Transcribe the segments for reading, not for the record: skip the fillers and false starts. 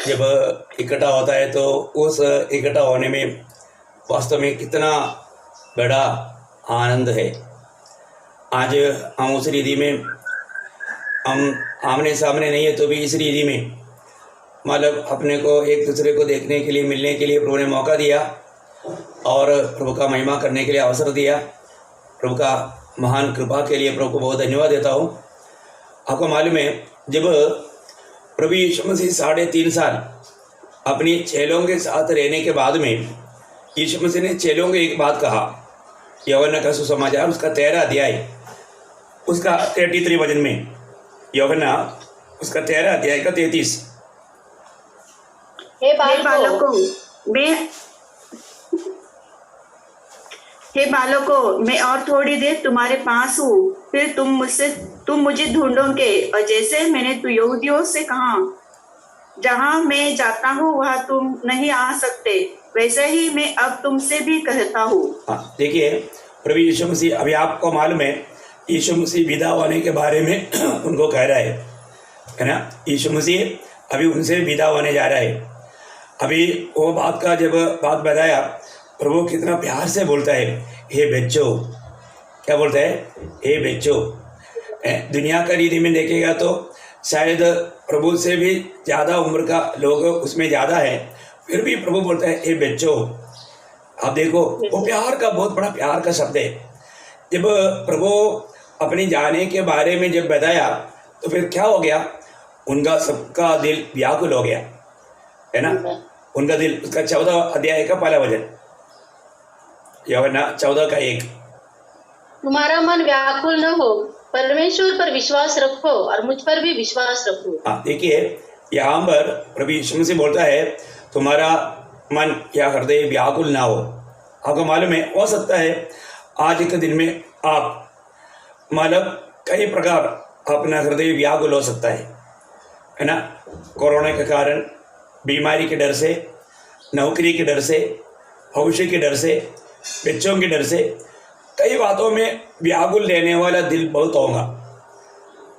जब इकट्ठा होता है तो उस इकट्ठा होने में वास्तव में कितना बड़ा आनंद है। आज हम उस रिधि में हम आमने सामने नहीं है तो भी इस रिधि में मतलब अपने को एक दूसरे को देखने के लिए मिलने के लिए प्रभु ने मौका दिया और प्रभु का महिमा करने के लिए अवसर दिया। प्रभु का महान कृपा के लिए प्रभु को बहुत धन्यवाद देता हूँ। आपको मालूम है जब प्रभु यीशु मसीह 3.5 साल अपनी चेलों के साथ रहने के बाद में यीशु मसीह ने चेलों को एक बात कहा, यूहन्ना का सुसमाचार उसका 13 अध्याय उसका 33 वचन में, यूहन्ना उसका 13 अध्याय का 33। हे बालकों, मैं और थोड़ी देर तुम्हारे पास हूँ, फिर तुम मुझे ढूंढोगे। और जैसे मैंने यहूदियों से कहा, जहाँ मैं जाता हूँ वहाँ तुम नहीं आ सकते, वैसे ही मैं अब तुमसे भी कहता हूँ। देखिए प्रभु यीशु मसीह, अभी आपको मालूम है यीशु मसीह विदा होने के बारे में उनको कह रहा है ना। यीशु मसीह अभी उनसे विदा होने जा रहा है। अभी वो बात का जब बात बताया, प्रभु कितना प्यार से बोलता है, हे बच्चों। क्या बोलता है? हे बच्चों। दुनिया का रीति में देखेगा तो शायद प्रभु से भी ज़्यादा उम्र का लोग उसमें ज़्यादा है, फिर भी प्रभु बोलता है हे बच्चों। आप देखो वो प्यार का बहुत बड़ा प्यार का शब्द है। जब प्रभु अपने जाने के बारे में जब बताया तो फिर क्या हो गया, उनका सबका दिल व्याकुल हो गया, है ना। उनका दिल, उसका 14 अध्याय का पहला वचन, यूहन्ना 14:1। तुम्हारा मन व्याकुल न हो, परमेश्वर पर विश्वास रखो और मुझ पर भी विश्वास रखो। हाँ देखिए यहाँ पर प्रभु यीशु मसीह बोलता है तुम्हारा मन या हृदय व्याकुल ना हो। आपको मालूम है हो सकता है आज के दिन में आप मतलब कई प्रकार अपना हृदय व्याकुल हो सकता है ना। कोरोना के कारण, बीमारी के डर से, नौकरी के डर से, भविष्य के डर से, बच्चों के डर से, कई बातों में व्याकुल रहने वाला दिल बहुत होगा।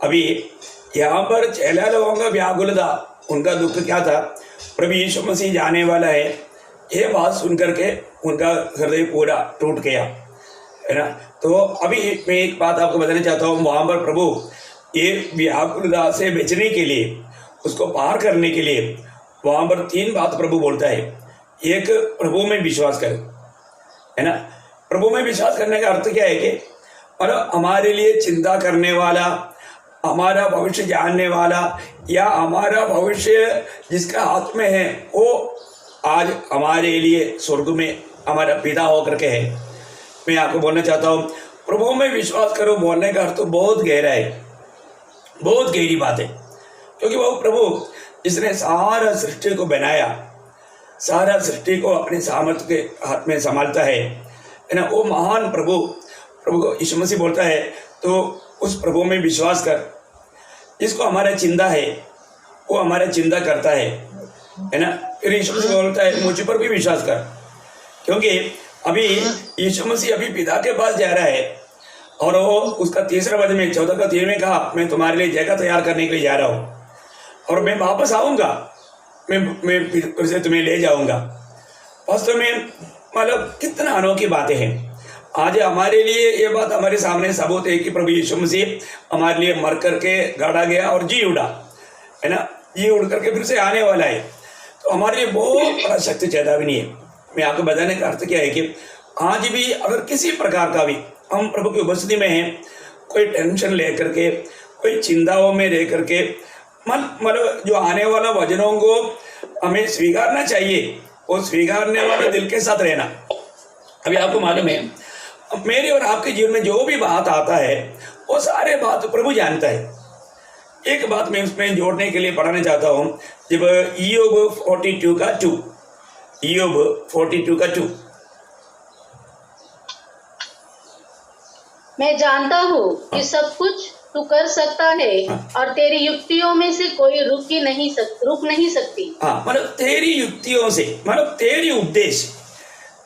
अभी यहाँ पर चेला लोगों का व्याकुल था, उनका दुख क्या था, प्रभु यीशु मसीह जाने वाला है, ये बात सुनकर के उनका हृदय पूरा टूट गया, है ना। तो अभी मैं एक बात आपको बताना चाहता हूँ, वहाँ पर प्रभु ये व्याकुलता से बचने के लिए, उसको पार करने के लिए वहाँ पर 3 बात प्रभु बोलता है। एक, प्रभु में विश्वास कर, है ना। प्रभु में विश्वास करने का अर्थ क्या है कि मतलब हमारे लिए चिंता करने वाला, हमारा भविष्य जानने वाला या हमारा भविष्य जिसका हाथ में है, वो आज हमारे लिए स्वर्ग में हमारा पिता होकर के है। मैं आपको बोलना चाहता हूँ प्रभु में विश्वास करो बोलने का अर्थ तो बहुत गहरा है, बहुत गहरी बात है। क्योंकि वो प्रभु जिसने सारा सृष्टि को बनाया, सारा सृष्टि को अपने सामर्थ्य के हाथ में संभालता है ना, वो महान प्रभु को यीशु मसीह बोलता है तो उस प्रभु में विश्वास कर। जिसको हमारा चिंता है वो हमारा चिंता करता है ना। फिर यीशु मसीह बोलता है मुझ पर भी विश्वास कर, क्योंकि अभी यीशु मसीह अभी पिता के पास जा रहा है और वो उसका 3रा वचन में 14:3 में कहा, मैं तुम्हारे लिए जगह तैयार करने के लिए जा रहा हूँ और मैं वापस आऊँगा, मैं फिर से तुम्हें ले जाऊँगा। वास्तव में मतलब कितना अनोखी बातें हैं। आज हमारे लिए ये बात हमारे सामने सबूत है कि प्रभु यीशु मसीह हमारे लिए मर करके गाड़ा गया और जी उड़ा, है ना। जी उड़ करके फिर से आने वाला है, तो हमारे लिए बहुत बड़ा शक्ति चेतावनी है। मैं आपको बताने का अर्थ क्या है कि आज भी अगर किसी प्रकार का भी हम प्रभु की उपस्थिति में हैं, कोई टेंशन लेकर के, कोई चिंताओं में रह करके, मतलब जो आने वाला वचनों को हमें स्वीकारना चाहिए, वो स्वीकारने वाले दिल के साथ रहना। अभी आपको मालूम है मेरे और आपके जीवन में जो भी बात आता है वो सारे बात प्रभु जानता है। एक बात मैं उसमें जोड़ने के लिए पढ़ाना चाहता हूँ, जब ईयोब 42:2, ईयोब 42:2। मैं जानता हूँ कि सब कुछ तू कर सकता है और तेरी युक्तियों में से कोई रुक नहीं सकती। हाँ, मतलब तेरी युक्तियों से, मतलब तेरी उद्देश्य,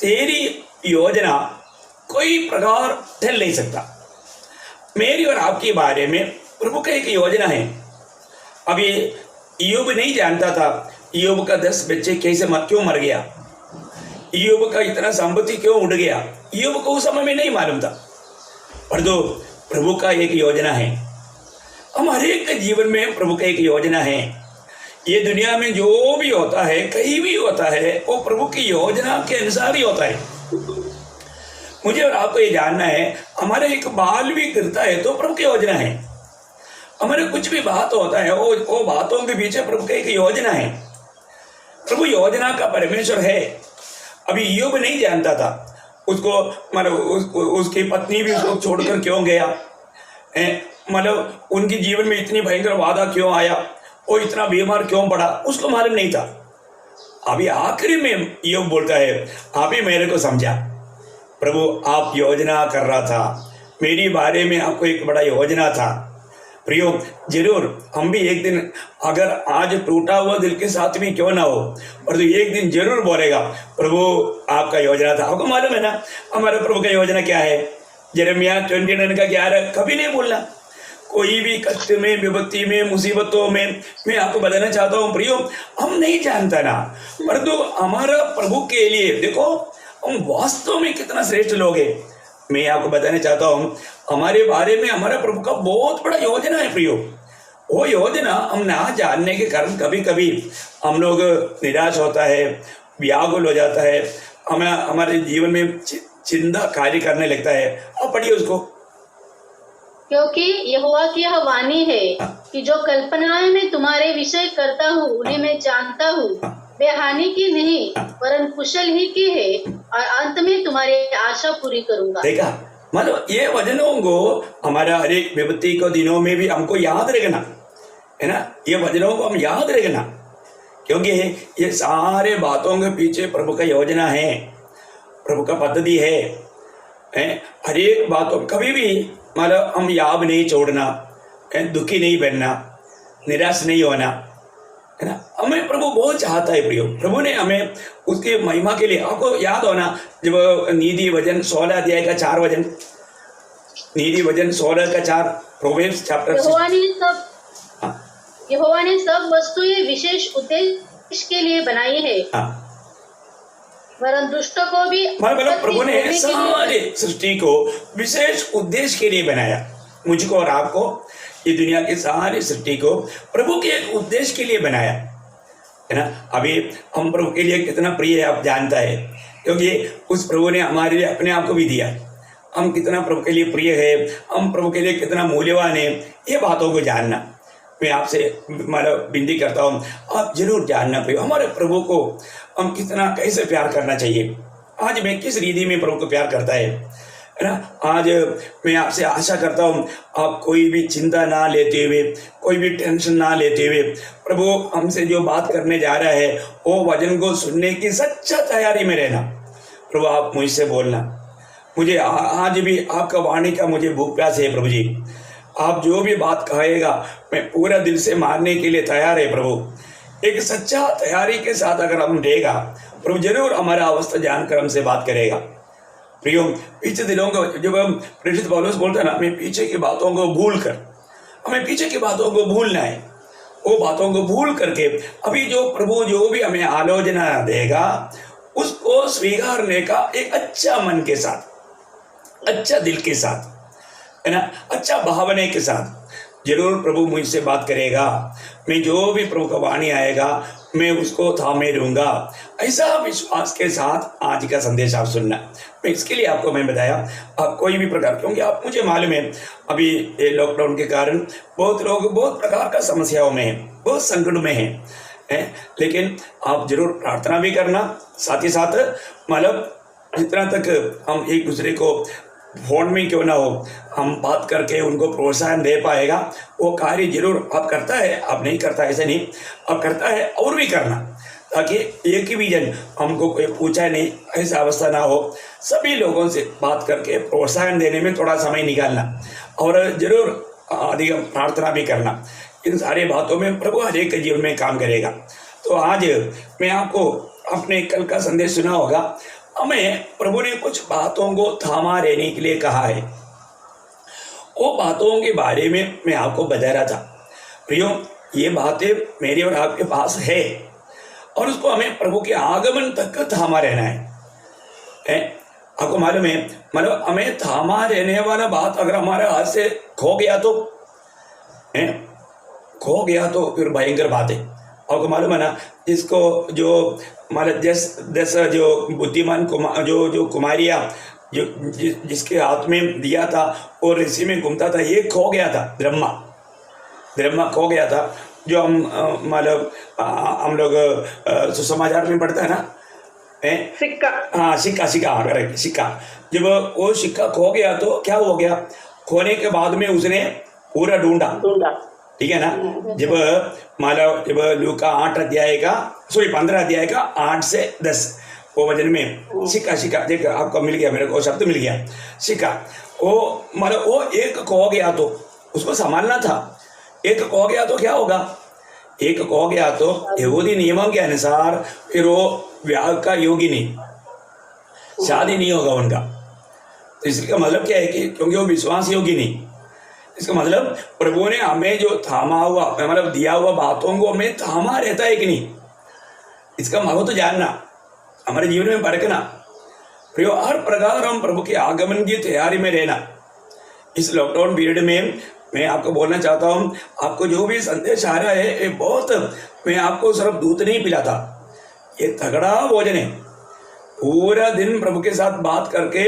तेरी योजना कोई प्रकार ठहर नहीं सकता। मेरी और आपके बारे में प्रभु का एक योजना है। अभी ईयोब नहीं जानता था ईयोब का 10 बच्चे क्यों मर गया, ईयोब का इतना संपत्ति क्यों उड़ गया, ईयोब को उस समय में नहीं मालूम था। पर तो प्रभु का एक योजना है, हम हर एक के जीवन में प्रभु का एक योजना है। ये दुनिया में जो भी होता है, कहीं भी होता है, वो प्रभु की योजना के अनुसार ही होता है। मुझे और आपको ये जानना है, हमारे एक बाल भी गिरता है तो प्रभु की योजना है। हमारे कुछ भी बात होता है, वो बातों के पीछे प्रभु की एक योजना है। प्रभु योजना का परमेश्वर है। अभी ईयोब नहीं जानता था उसको, मतलब उसकी पत्नी भी उसको छोड़कर क्यों गया, मतलब उनके जीवन में इतनी भयंकर बाधा क्यों आया, वो इतना बीमार क्यों पड़ा, उसको मालूम नहीं था। अभी आखिरी में ईयोब बोलता है, आप ही मेरे को समझा, प्रभु आप योजना कर रहा था, मेरी बारे में आपको एक बड़ा योजना था। प्रियो, जरूर हम भी एक दिन, अगर आज टूटा हुआ दिल के साथ भी क्यों ना हो, पर तो एक दिन जरूर बोलेगा, प्रभु आपका योजना था। आपको मालूम है ना हमारे प्रभु का योजना क्या है? यिर्मयाह 29 का 11 कभी नहीं बोलना। कोई भी कष्ट में, विपत्ति में, मुसीबतों में, मैं आपको बताना चाहता हूँ प्रियो, हम नहीं जानता ना, पर तो हमारा प्रभु के लिए देखो हम वास्तव में कितना श्रेष्ठ लोग हैं। मैं आपको बताना चाहता हूँ, हमारे बारे में हमारा प्रभु का बहुत बड़ा योजना है प्रियो। वो योजना हम ना जानने के कारण कभी कभी हम लोग निराश होता है, व्याकुल हो जाता है, हमें हमारे जीवन में चिंता कार्य करने लगता है। अब पढ़िए उसको, क्योंकि यहोवा की यह वाणी है कि जो कल्पनाएं मैं तुम्हारे विषय करता हूँ उन्हें मैं जानता हूँ, वे हानि की नहीं वरन कुशल ही की है, और अंत में तुम्हारी आशा पूरी करूंगा। देखा, मतलब ये वचनों को हमारा हर एक विपत्ति को दिनों में भी हमको याद रखना है ना, ये वचनों को हम याद रखना, क्योंकि ये सारे बातों के पीछे प्रभु का योजना है, प्रभु का पद्धति है। हर एक बातों कभी भी मतलब हम याद नहीं छोड़ना, दुखी नहीं बनना, निराश नहीं होना, है ना। हमें प्रभु बहुत चाहता है प्रियो। प्रभु ने हमें उसके महिमा के लिए, आपको याद होना जब नीति वचन 16 अध्याय का 4 वचन, नीति वचन 16 का 4, प्रोवेब्स चैप्टर। यहोवा ने सब वस्तुएं विशेष उद्देश्य के लिए बनाई है, वरन दुष्टों को भी, मतलब प्रभु ने सारे सृष्टि को विशेष उद्देश्य के लिए बनाया। मुझको और आपको, ये दुनिया की सारी सृष्टि को प्रभु के एक उद्देश्य के लिए बनाया, है ना। अभी हम प्रभु के लिए कितना प्रिय है आप जानता है, क्योंकि उस प्रभु ने हमारे लिए अपने आप को भी दिया। हम कितना प्रभु के लिए प्रिय है, हम प्रभु के लिए कितना मूल्यवान है, ये बातों को जानना मैं आपसे मतलब विनती करता हूँ, आप जरूर जानना प्रिय हमारे प्रभु को हम कितना कैसे प्यार करना चाहिए। आज मैं किस रीति में प्रभु को प्यार करता है ना। आज मैं आपसे आशा करता हूँ आप कोई भी चिंता ना लेते हुए, कोई भी टेंशन ना लेते हुए, प्रभु हमसे जो बात करने जा रहा है वो वचन को सुनने की सच्चा तैयारी में रहना। प्रभु आप मुझसे बोलना, मुझे आज भी आपका वाणी का मुझे भूख प्यास है प्रभु जी। आप जो भी बात कहेगा मैं पूरा दिल से मानने के लिए तैयार है प्रभु। एक सच्चा तैयारी के साथ अगर हम रहेगा, प्रभु जरूर हमारा अवस्था जानकर हमसे बात करेगा। प्रियो, पीछे दिनों को जब हम प्रेरित पौलुस बोलते हैं ना, हमें पीछे की बातों को भूल कर, हमें पीछे की बातों को भूलना है। वो बातों को भूल करके अभी जो प्रभु जो भी हमें आलोचना देगा उसको स्वीकारने का एक अच्छा मन के साथ, अच्छा दिल के साथ, है ना, अच्छा भावने के साथ जरूर प्रभु मुझसे बात करेगा। मैं जो भी प्रभु का वाणी आएगा मैं उसको थामे रहूंगा, ऐसा विश्वास के साथ आज का संदेश आप सुनना। मैं इसके लिए आपको मैं बताया, आप कोई भी प्रकार, क्योंकि आप मुझे मालूम है अभी ये लॉकडाउन के कारण बहुत लोग बहुत प्रकार का समस्याओं में हैं, बहुत संकट में हैं, लेकिन आप जरूर प्रार्थना भी करना। साथ ही साथ मतलब जितना तक हम एक दूसरे को फोन में क्यों ना हो हम बात करके उनको प्रोत्साहन दे पाएगा, वो कार्य जरूर आप करता है। आप नहीं करता ऐसा नहीं, आप करता है और भी करना, ताकि एक ही भी जन हमको कोई पूछा नहीं ऐसा अवस्था ना हो। सभी लोगों से बात करके प्रोत्साहन देने में थोड़ा समय निकालना और जरूर अधिक प्रार्थना भी करना। इन सारी बातों में प्रभु हर एक के जीवन में काम करेगा। तो आज मैं आपको अपने कल का संदेश सुना होगा, हमें प्रभु ने कुछ बातों को थामा रहने के लिए कहा है। वो बातों के बारे में मैं आपको बता रहा था। प्रियो, ये बातें मेरे और आपके पास है, और उसको हमें प्रभु के आगमन तक थामा रहना है। आपको मालूम है, मतलब हमें थामा रहने वाला बात अगर हमारे हाथ से खो गया तो फिर भयंकर बात है। आपको मालूम है ना, जिसको जो हमारे दस जो बुद्धिमान जो कुमारियाँ जिसके हाथ में दिया था और ऋषि में घूमता था, ये खो गया था, ब्रह्मा खो गया था। जो मतलब हम लोग सुसमाचार में पढ़ता है ना, सिक्का। हाँ, सिक्का, करेक्ट, सिक्का। जब वो सिक्का खो गया तो क्या हो गया, खोने के बाद में उसने पूरा ढूंढा, ठीक है ना। जब लूका 15 अध्याय का 8 से 10 वो वचन में सिक्का देख आपको मिल गया, मेरे को शब्द मिल गया, सिक्का। वो एक खो गया तो उसको संभालना था। एक खो गया तो क्या होगा, एक खो गया तो यहूदी नियमों के अनुसार फिर वो विवाह का योगी नहीं, शादी नहीं होगा उनका। तो इसका मतलब क्या है कि क्योंकि वो विश्वास योगी नहीं, इसका मतलब प्रभु ने हमें जो थामा हुआ, मतलब दिया हुआ बातों को हमें थामा रहता है कि नहीं, इसका महत्व तो जानना, हमारे जीवन में परखना। प्रियो, हर प्रकार हम प्रभु के आगमन की तैयारी में रहना। इस लॉकडाउन पीरियड में मैं आपको बोलना चाहता हूँ, आपको जो भी संदेश आ रहा है ये बहुत, मैं आपको सिर्फ दूध नहीं पिलाता, ये तगड़ा भोजन है। पूरा दिन प्रभु के साथ बात करके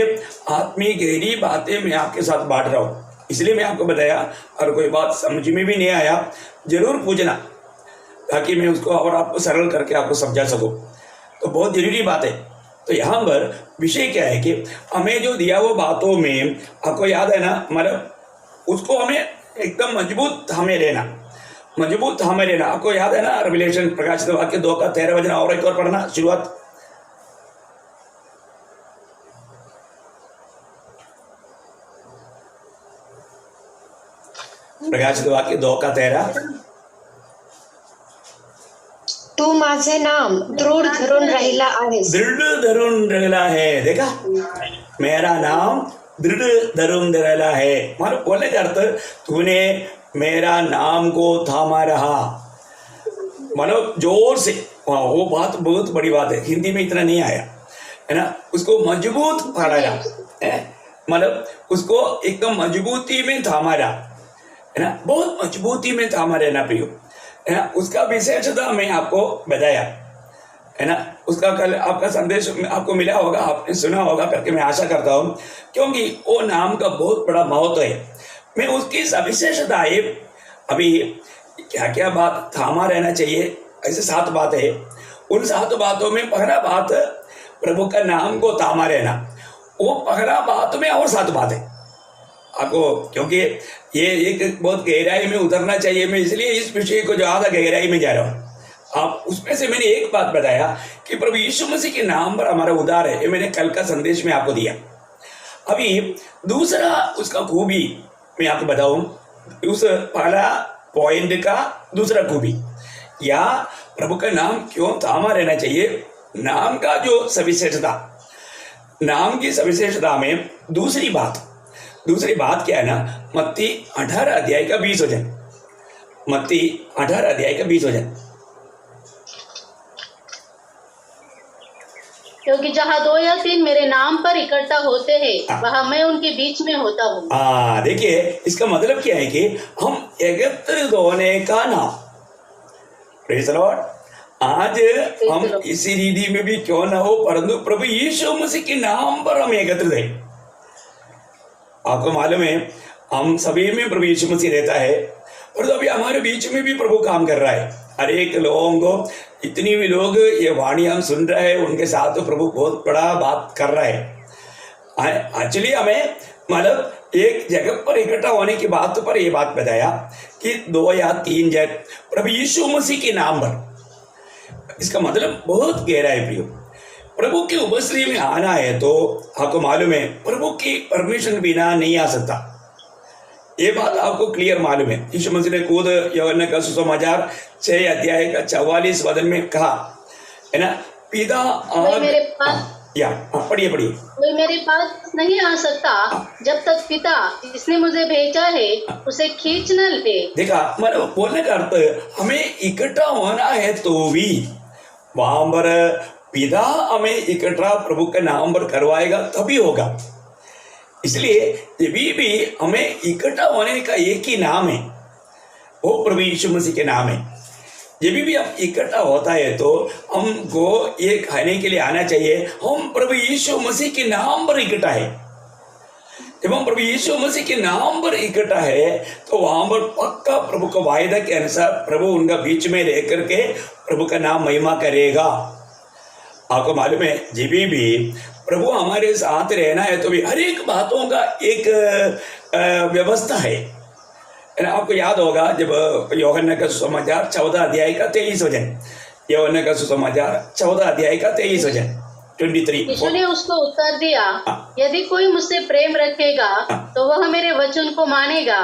आत्मीय गहरी बातें मैं आपके साथ बांट रहा हूँ। इसलिए मैं आपको बताया, और कोई बात समझ में भी नहीं आया जरूर पूछना, ताकि मैं उसको और आपको सरल करके आपको समझा सकूं। तो बहुत जरूरी बात है। तो यहाँ पर विषय क्या है कि हमें जो दिया हुआ बातों में, आपको याद है ना, मतलब उसको हमें एकदम मजबूत थामे रहना। आपको याद है ना, रिविलेशन प्रकाशित वाक्य 2 का 13 वचन, और एक और पढ़ना, शुरुआत। प्रकाशित वाक्य 2 का 13, तू माझे नाम दृढ धरून राहिला आहेस। दृढ़ धरून रहला है, देखा, मेरा नाम दृढ़ धरून रहला है। मतलब बोलने का अर्थ, तूने मेरा नाम को थामा रहा, मतलब जोर से। वो बात बहुत बड़ी बात है, हिंदी में इतना नहीं आया है ना, उसको मजबूत पकड़ा है, मतलब उसको एकदम मजबूती में थामा रहा है ना, बहुत मजबूती में थामा रहना प्रियो, है ना। उसका विशेषता मैं आपको बताया है ना, उसका कल आपका संदेश आपको मिला होगा, आपने सुना होगा करके मैं आशा करता हूँ, क्योंकि वो नाम का बहुत बड़ा महत्व है। मैं उसकी सविशेषताएं, अभी क्या क्या बात थामा रहना चाहिए, ऐसे 7 बातें है। उन 7 बातों में पहला बात प्रभु का नाम को थामा रहना, वो पहला बात में और 7 बातें आपको, क्योंकि ये एक बहुत गहराई में उतरना चाहिए, मैं इसलिए इस विषय को ज्यादा गहराई में जा रहा हूँ। आप उसमें से मैंने एक बात बताया कि प्रभु यीशु मसीह के नाम पर हमारा उद्धार है, ये मैंने कल का संदेश में आपको दिया। अभी दूसरा उसका खूबी मैं आपको बताऊं, उस पहला पॉइंट का दूसरा खूबी, या प्रभु का नाम क्यों थामा रहना चाहिए, नाम का जो सविशेषता, नाम की सविशेषता में दूसरी बात क्या है ना, मत्ती 18 अध्याय का 20 वचन, मत्ती 18 अध्याय का 20 वचन। क्योंकि जहाँ 2 या 3 मेरे नाम पर इकट्ठा होते हैं, वहाँ मैं उनके बीच में होता हूँ। देखिए, इसका मतलब क्या है कि हम एकत्रित होने का नाम, प्रेज़ द लॉर्ड। आज हम इसी रीति में भी क्यों ना हो, परंतु प्रभु यीशु मसीह के नाम पर हम एकत्रित हैं। आपको मालूम है, हम सभी में प्रभु यीशु मसीह रहता है, और तो अभी हमारे बीच में भी प्रभु काम कर रहा है। हर एक लोगों को, इतनी भी लोग ये वाणी हम सुन रहे हैं, उनके साथ तो प्रभु बहुत बड़ा बात कर रहा है। एक्चुअली हमें मतलब एक जगह पर इकट्ठा होने की बात पर यह बात बताया कि 2 या 3 जन प्रभु यीशु मसीह के नाम पर, इसका मतलब बहुत गहरा है प्रियो। प्रभु की उपस्थिति में आना है तो आपको मालूम है, प्रभु की परमिशन बिना नहीं आ सकता, ये बात आपको क्लियर मालूम है। यीशु मसीह ने खुद यूहन्ना का सुसमाचार 6 अध्याय का 44 वचन में कहा है ना, पिता मेरे पास, पढ़िए कोई मेरे पास नहीं आ सकता जब तक पिता जिसने मुझे भेजा है उसे खींच न ले। देखा, मतलब बोलने का अर्थ, हमें इकट्ठा होना है तो भी वहां पर पिता हमें इकट्ठा प्रभु के नाम पर करवाएगा तभी होगा। इसलिए जब भी हमें इकट्ठा होने का एक ही नाम है, वो प्रभु यीशु मसीह के नाम है। जब भी हम इकट्ठा होता है तो हमको ये खाने के लिए आना चाहिए, हम प्रभु यीशु मसीह के नाम पर इकट्ठा है। जब हम प्रभु यीशु मसीह के नाम पर इकट्ठा है तो वहां पर पक्का प्रभु का वायदा के अनुसार प्रभु उनका बीच में रह करके प्रभु का नाम महिमा करेगा। आपको मालूम है जब भी प्रभु हमारे साथ रहना है तो भी हर एक बातों का एक व्यवस्था है। आपको याद होगा जब यूहन्ना का सुसमाचार 14 अध्याय का 23 वचन, यूहन्ना का सुसमाचार 14 अध्याय का 23 वचन 23। यीशु ने उसको उत्तर दिया, यदि कोई मुझसे प्रेम रखेगा तो वह मेरे वचन को मानेगा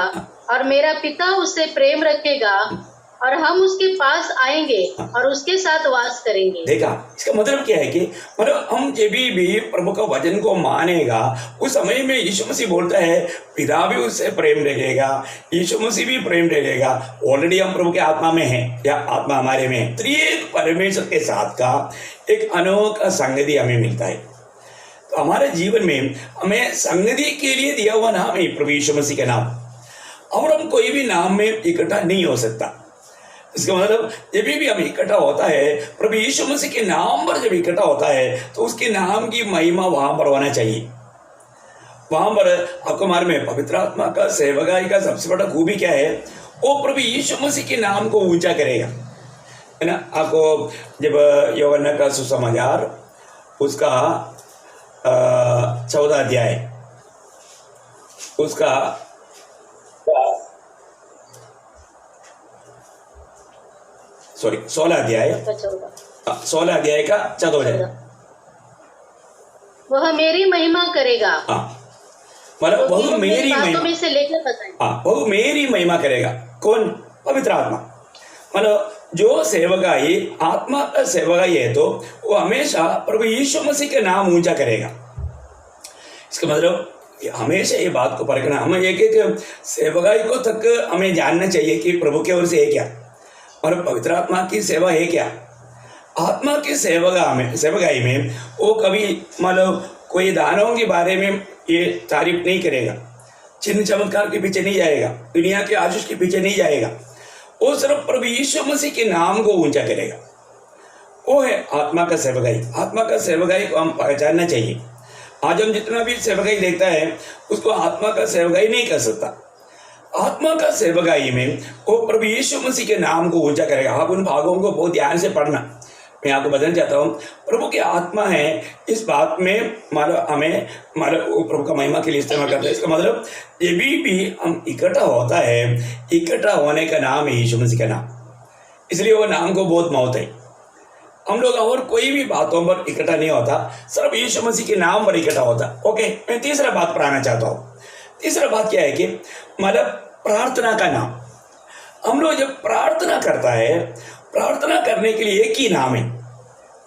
और मेरा पिता उससे प्रेम रखेगा और हम उसके पास आएंगे और उसके साथ वास करेंगे। देखा, इसका मतलब क्या है कि मतलब हम जब भी प्रभु का वचन को मानेगा उस समय में यीशु मसीह बोलता है पिता भी उससे प्रेम रखेगा, यीशु मसीह भी प्रेम रखेगा। ऑलरेडी हम प्रभु के आत्मा में हैं या आत्मा हमारे में है। त्रिएक परमेश्वर के साथ का एक अनोखा संगति हमें मिलता है। तो हमारे जीवन में हमें संगति के लिए दिया हुआ नाम है प्रभु यीशु मसीह का नाम, और हम कोई भी नाम में इकट्ठा नहीं हो सकता। इसका मतलब जब भी हम इकट्ठा होता है प्रभु यीशु मसीह के नाम पर जब इकट्ठा होता है तो उसके नाम की महिमा वहां पर होना चाहिए। वहां पर आपको मालूम है पवित्र आत्मा का सेवकाई का सबसे बड़ा खूबी क्या है, वो प्रभु यीशु मसीह के नाम को ऊंचा करेगा, है ना। आपको जब यूहन्ना का सुसमाचार उसका 14 अध्याय उसका 16 अध्याय का 14 वचन, वह मेरी महिमा करेगा। मतलब वह मेरी महिमा में से लेकर बताएं। वह मेरी महिमा करेगा। कौन? पवित्र आत्मा। मतलब जो सेवकाई आत्मा का सेवकाई है तो वो हमेशा प्रभु यीशु मसीह के नाम ऊंचा करेगा। इसका मतलब हमेशा ये बात को परखना, हमें एक सेवकाई को तक हमें जानना चाहिए कि प्रभु की ओर से है क्या और पवित्र आत्मा की सेवा है क्या। आत्मा की सेवकाई में वो कभी मतलब कोई दानों के बारे में ये तारीफ नहीं करेगा, चिन्ह चमत्कार के पीछे नहीं जाएगा, दुनिया के आशीष के पीछे नहीं जाएगा। वो सिर्फ प्रभु यीशु मसीह के नाम को ऊंचा करेगा। वो है आत्मा का सेवकाई। आत्मा का सेवकाई को हम पहचानना चाहिए। आज हम जितना भी सेवकाई देखता है उसको आत्मा का सेवकाई नहीं कर सकता। आत्मा का सेवकाई में वो प्रभु यीशु मसीह के नाम को ऊंचा करेगा। आप उन भागों को बहुत ध्यान से पढ़ना। मैं आपको बताना चाहता हूँ प्रभु की आत्मा है, इस बात में हमें प्रभु का महिमा के लिए इस्तेमाल करते हैं। इसका मतलब ये भी हम इकट्ठा होता है, इकट्ठा होने का नाम है यीशु मसीह का नाम, इसलिए वो नाम को बहुत महत्व है। हम लोग और कोई भी बातों पर इकट्ठा नहीं होता, सिर्फ यीशु मसीह के नाम पर इकट्ठा होता। ओके, मैं तीसरा बात पढ़ाना चाहता हूँ। तीसरा बात क्या है कि मतलब प्रार्थना का नाम। हम लोग जब प्रार्थना करता है, प्रार्थना करने के लिए एक ही नाम है।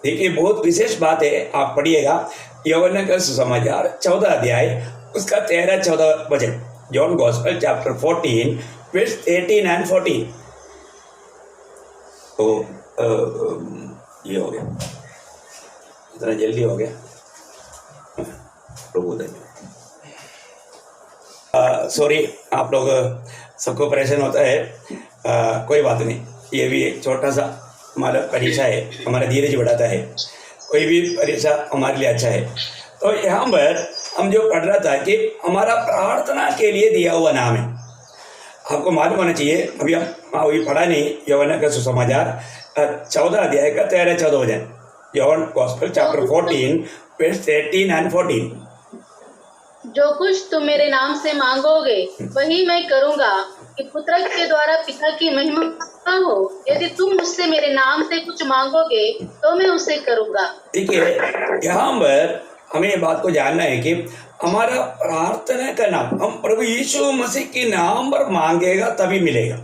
देखिए बहुत विशेष बात है, आप पढ़िएगा यूहन्ना का सुसमाचार 14 अध्याय उसका 13-14 वचन, John gospel chapter 14 verse 13 and 14। तो ये हो गया, इतना जल्दी हो गया, प्रभु धन्यवाद। सॉरी, आप लोग सबको परेशान होता है, कोई बात नहीं। ये भी एक छोटा सा हमारा परीक्षा है, हमारा धीरज बढ़ाता है। कोई भी परीक्षा हमारे लिए अच्छा है। तो यहाँ पर हम जो पढ़ रहा था कि हमारा प्रार्थना के लिए दिया हुआ नाम है। आपको मालूम होना चाहिए, अभी हम अभी पढ़ा नहीं, यूहन्ना का सुसमाचार 14 अध्याय का 13-14 वचन, John gospel chapter 14 verse 13 and 14। जो कुछ तुम मेरे नाम से मांगोगे वही मैं करूंगा कि पुत्र के द्वारा पिता की महिमा हो। यदि तुम मुझसे मेरे नाम से कुछ मांगोगे तो मैं उसे करूंगा। देखिए यहाँ पर हमें ये बात को जानना है कि हमारा प्रार्थना का नाम हम प्रभु यीशु मसीह के नाम पर मांगेगा तभी मिलेगा।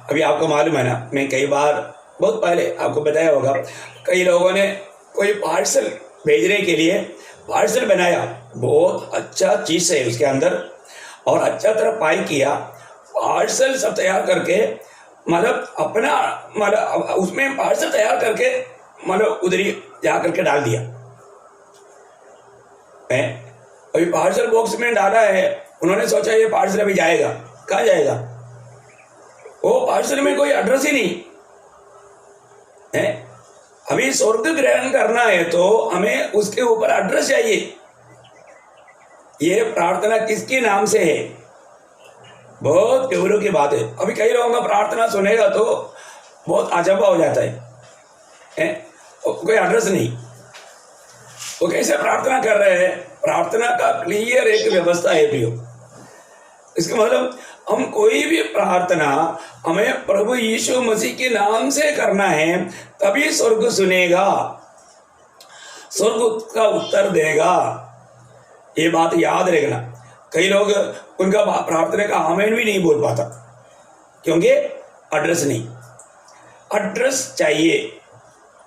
अभी आपको मालूम है ना, मैं कई बार बहुत पहले आपको बताया होगा, कई लोगों ने कोई पार्सल भेजने के लिए पार्सल बनाया, बहुत अच्छा चीज है उसके अंदर और अच्छा तरह पैक किया, पार्सल सब तैयार करके मतलब अपना मतलब उसमें पार्सल तैयार करके मतलब उधर ही जा करके डाल दिया है। अभी पार्सल बॉक्स में डाला है, उन्होंने सोचा ये पार्सल अभी जाएगा, कहाँ जाएगा? वो पार्सल में कोई एड्रेस ही नहीं है। अभी स्वर्ग ग्रहण करना है तो हमें उसके ऊपर एड्रेस चाहिए। ये प्रार्थना किसके नाम से है? बहुत गौरव की बात है। अभी कई लोगों का प्रार्थना सुनेगा तो बहुत अजंबा हो जाता है? कोई एड्रेस नहीं, वो कैसे प्रार्थना कर रहे हैं? प्रार्थना का क्लियर एक व्यवस्था है प्रियो। इसका मतलब हम कोई भी प्रार्थना हमें प्रभु यीशु मसीह के नाम से करना है, तभी स्वर्ग सुनेगा, स्वर्ग का उत्तर देगा। ये बात याद रखना। कई लोग उनका प्रार्थना का आमीन भी नहीं बोल पाता, क्योंकि एड्रेस नहीं। एड्रेस चाहिए।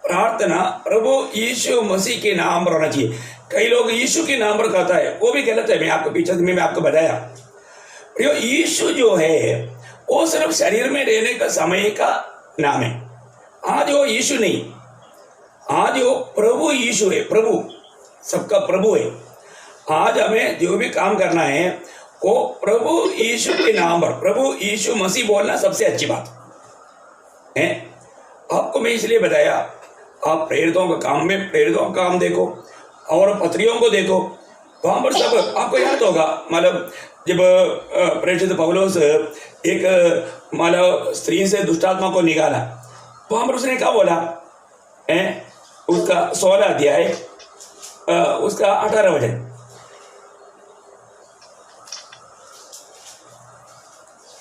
प्रार्थना प्रभु यीशु मसीह के नाम पर होना चाहिए। कई लोग यीशु के नाम पर कहता है, वो भी गलत है। मैं आपको पीछे में आपको बताया, यीशु जो है वो सिर्फ शरीर में रहने का समय का नाम है। आज वो यीशु नहीं, आज वो प्रभु यीशु है। प्रभु सबका प्रभु है। आज हमें जो भी काम करना है वो प्रभु यीशु के नाम पर, प्रभु यीशु मसीह बोलना सबसे अच्छी बात है। आपको मैं इसलिए बताया, आप प्रेरितों का काम में प्रेरितों का काम देखो और पत्रियों को देखो, वहां पर सब आपको याद होगा। मतलब जब प्रेरित पौलुस एक मतलब स्त्री से दुष्टात्मा को निकाला, वहां पर उसने क्या बोला है? उसका 16 अध्याय उसका 18 वचन।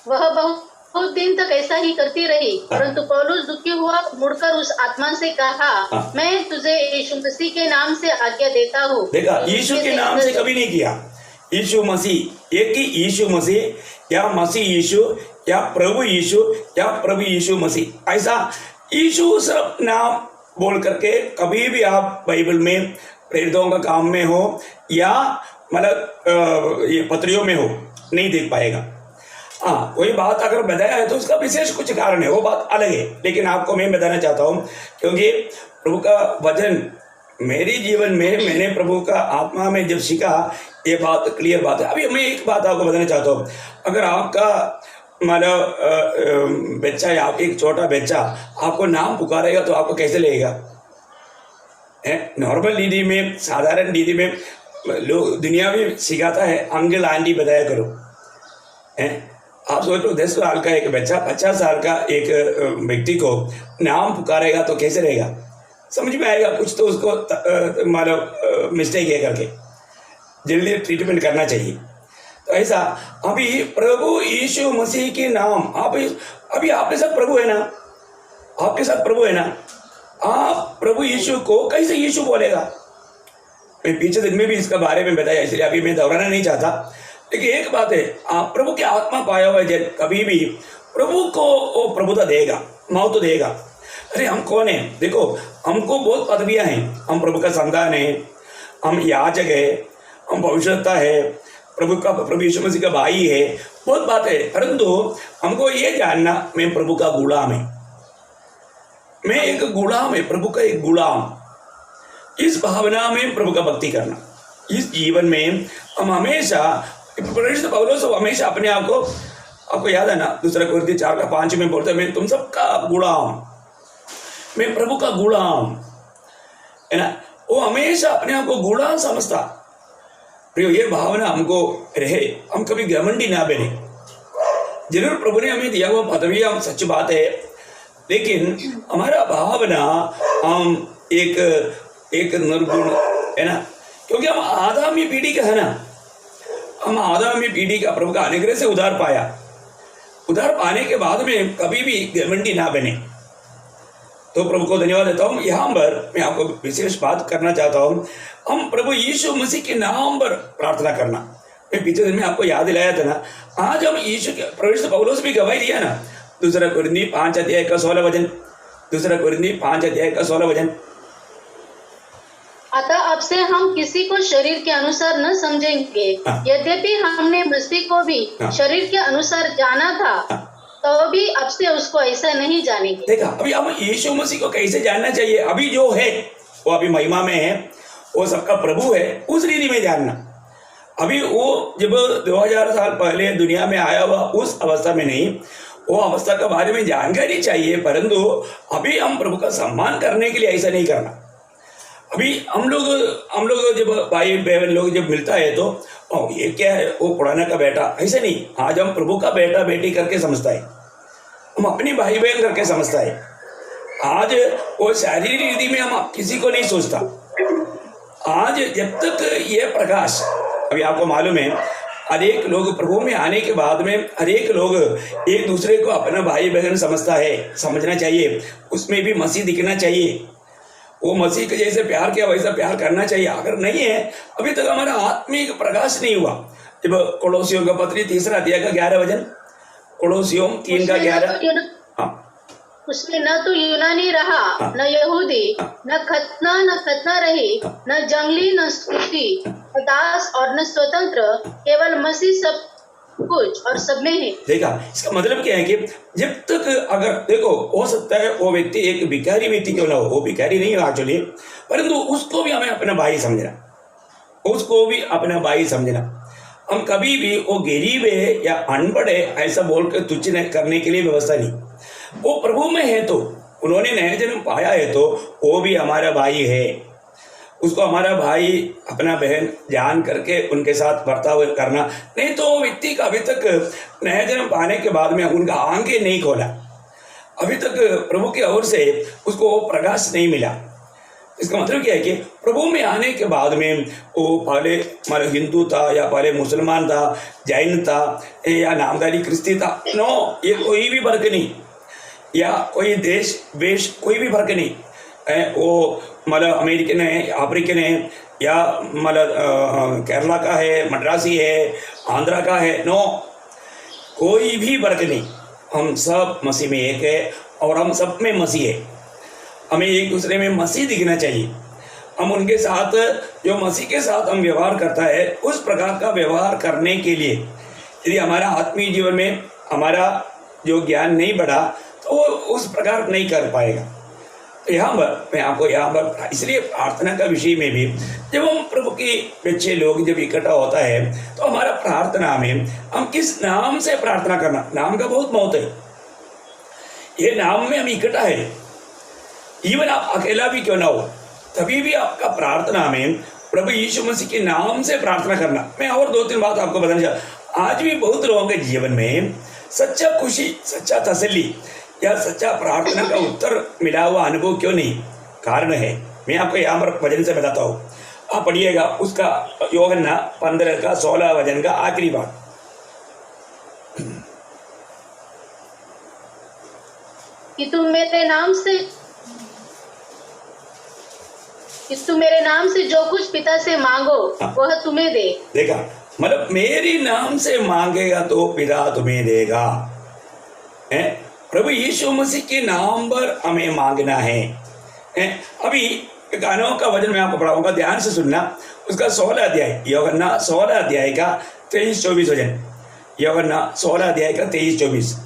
वह बहुत दिन तक ऐसा ही करती रही, परंतु पौलुस दुखी हुआ, मुड़कर उस आत्मा से कहा, मैं तुझे यीशु मसीह के नाम से आज्ञा देता हूँ। देखा, यीशु के नाम से कभी नहीं किया। यीशु मसीह, एक ही यीशु मसीह या मसीह यीशु या प्रभु यीशु या प्रभु यीशु मसीह, ऐसा यीशु सिर्फ नाम बोल करके कभी भी आप बाइबल में प्रेरितों का काम में हो या मतलब ये पत्रियों में हो नहीं देख पाएगा। हाँ, कोई बात अगर बताया है तो उसका विशेष कुछ कारण है, वो बात अलग है। लेकिन आपको मैं बताना चाहता हूँ, क्योंकि प्रभु का वचन मेरे जीवन में मैंने प्रभु का आत्मा में जब सीखा, ये बात क्लियर बात है। अभी मैं एक बात आपको बताना चाहता हूँ, अगर आपका मतलब बच्चा या एक छोटा बच्चा आपको नाम पुकारेगा तो आपको कैसे लगेगा? नॉर्मल दीदी में, साधारण दीदी में लोग दुनिया में सिखाता है अंकल आंटी बताया करो। आप सोच लो 10 साल का एक बच्चा 50 साल का एक व्यक्ति को नाम पुकारेगा तो कैसे रहेगा? समझ में आएगा कुछ तो उसको मतलब मिस्टेक है करके जल्दी ट्रीटमेंट करना चाहिए। तो ऐसा अभी प्रभु यीशु मसीह के नाम, आप अभी आपके साथ प्रभु है ना, आपके साथ प्रभु है ना, आप प्रभु यीशु को कैसे यीशु बोलेगा? मैं पीछे दिन में भी इसका बारे में बताया, इसलिए अभी मैं दोहराना नहीं चाहता। लेकिन एक बात है, आप प्रभु की आत्मा पाया हुआ है, कभी भी प्रभु को वो प्रभुता देगा, माँ तो देगा। अरे हम कौन है? देखो, हमको बहुत पदवियां हैं। हम प्रभु का संतान है, हम याजक है, हम भविष्यवक्ता है, प्रभु यीशु मसीह का भाई है, बहुत बात है। परंतु हमको ये जानना, मैं प्रभु का गुलाम है, मैं एक गुलाम है, प्रभु का एक गुलाम। इस भावना में प्रभु का भक्ति करना, इस जीवन में हम हमेशा पौलुस हमेशा अपने आप को, आपको याद है ना, 2 कुरिन्थियों 4:5 में बोलते हैं, मैं तुम सबका गुलाम, मैं प्रभु का गुलाम है ना। वो हमेशा अपने आप को गुलाम समझता। प्रियो, ये भावना हमको रहे, हम कभी घमंडी ना बने। जरूर प्रभु ने हमें दिया हुआ पदवी, हम सच बात है, लेकिन हमारा भावना हम एक निर्गुण है ना, क्योंकि हम आदामी पीढ़ी का है ना, हम आदामी पीढ़ी का प्रभु का अनुग्रह से उद्धार पाया। उद्धार पाने के बाद में कभी भी घमंडी ना बने। तो प्रभु को धन्यवाद देता हूँ। यहाँ पर मैं आपको विशेष बात करना चाहता हूँ, हम प्रभु यीशु मसीह के नाम पर प्रार्थना करना। मैं पीछे दिन में आपको याद दिलाया था ना, आज हम यीशु के प्रभु पौलुस भी गवाही दिया ना, 2 कुरिन्थियों 5:16 वचन, 2 कुरिन्थियों 5:16 वचन। अतः अब से हम किसी को शरीर के अनुसार न समझेंगे। यद्यपि हमने मसीह को भी शरीर के अनुसार जाना था, तो भी अब से उसको ऐसा नहीं जानेंगे। देखा, अभी हम यीशु मसीह को कैसे जानना चाहिए? अभी जो है वो अभी महिमा में है, वो सबका प्रभु है, उस रीति में जानना। अभी वो जब 2000 साल पहले दुनिया में आया हुआ उस अवस्था में नहीं, वो अवस्था के बारे में जानकारी चाहिए, परंतु अभी हम प्रभु का सम्मान करने के लिए ऐसा नहीं करना। अभी हम लोग जब भाई बहन लोग जब मिलता है तो ये क्या है, वो पुराना का बेटा, ऐसा नहीं। आज हम प्रभु का बेटा बेटी करके समझता है, हम अपनी भाई बहन करके समझता है। आज वो शारीरिक रीति में हम किसी को नहीं सोचता। आज जब तक ये प्रकाश, अभी आपको मालूम है, हरेक लोग प्रभु में आने के बाद में हरेक लोग एक दूसरे को अपना भाई बहन समझता है, समझना चाहिए, उसमें भी मसीह दिखना चाहिए। वो मसीह के जैसे प्यार किया वैसा प्यार करना चाहिए। अगर नहीं है, अभी तक हमारा आत्मिक प्रकाश नहीं हुआ। जब कोलोसियों का पत्री 3 अध्याय का 11 वचन, कोलोसियों 3:11, उसमें न तो यूनानी रहा, न यहूदी, न खतना रही, न जंगली, न कुशी, न दास और न स्वतंत्र, केवल मसीह सब कुछ और सब में है। देखा, इसका मतलब क्या है कि जब तक, अगर देखो, हो सकता है वो व्यक्ति एक भिखारी व्यक्ति क्यों ना हो, वो भिखारी नहीं हो एक्चुअली, परंतु उसको भी हमें अपना भाई समझना, उसको भी अपना भाई समझना। हम कभी भी वो गरीब है या अनपढ़ है ऐसा बोल कर तुच्छ करने के लिए व्यवस्था नहीं। वो प्रभु में है तो, उन्होंने नया जन्म पाया है तो वो भी हमारा भाई है, उसको हमारा भाई अपना बहन जान करके उनके साथ बर्ताव करना। नहीं तो वो व्यक्ति का अभी तक नया जन्म पाने के बाद में उनका आंखें नहीं खोला, अभी तक प्रभु की ओर से उसको वो प्रकाश नहीं मिला। इसका मतलब क्या है कि प्रभु में आने के बाद में वो पहले हमारे हिंदू था या पहले मुसलमान था, जैन था या नामधारी क्रिस्ती था, नो, ये कोई भी फर्क नहीं, या कोई देश वेश कोई भी फर्क नहीं है। वो मतलब अमेरिकन है, अफ्रीकन है, या मतलब केरला का है, मद्रासी है, आंध्रा का है, नो, कोई भी फर्क नहीं। हम सब मसीह में एक है और हम सब में मसीह है। हमें एक दूसरे में मसीह दिखना चाहिए। हम उनके साथ, जो मसीह के साथ हम व्यवहार करता है, उस प्रकार का व्यवहार करने के लिए यदि हमारा आत्मीय जीवन में हमारा जो ज्ञान नहीं बढ़ा तो वो उस प्रकार नहीं कर पाएगा। तो यहाँ पर मैं आपको यहाँ पर इसलिए प्रार्थना का विषय में भी, जब हम प्रभु के बच्चे लोग जब इकट्ठा होता है तो हमारा प्रार्थना में हम किस नाम से प्रार्थना करना, नाम का बहुत महत्व है। ये नाम में हम इकट्ठा है, इवन आप अकेला भी क्यों ना हो, तभी भी आपका प्रार्थना में प्रभु यीशु मसीह के नाम से प्रार्थना करना। मैं और 2-3 बात आपको बताना चाहता। आज भी बहुत लोगों के जीवन में सच्चा खुशी, सच्चा तसल्ली या सच्चा प्रार्थना का उत्तर मिला हुआ अनुभव क्यों नहीं? कारण है, मैं आपको यहाँ पर वचन से बताता हूँ। आप पढ़िएगा उसका यूहन्ना 15 का 16 वचन का आखिरी बात। कि तुम मेरे नाम से जो कुछ पिता से मांगो वह तुम्हें दे। देखा, मतलब मेरी नाम से मांगेगा तो पिता तुम्हें देगा। प्रभु यीशु मसीह के नाम पर हमें मांगना है। अभी गानों का वचन मैं आपको पढ़ाऊंगा, ध्यान से सुनना। उसका 16 अध्याय, यूहन्ना 16 अध्याय का 23-24 वचन, यूहन्ना 16 अध्याय का 23-24।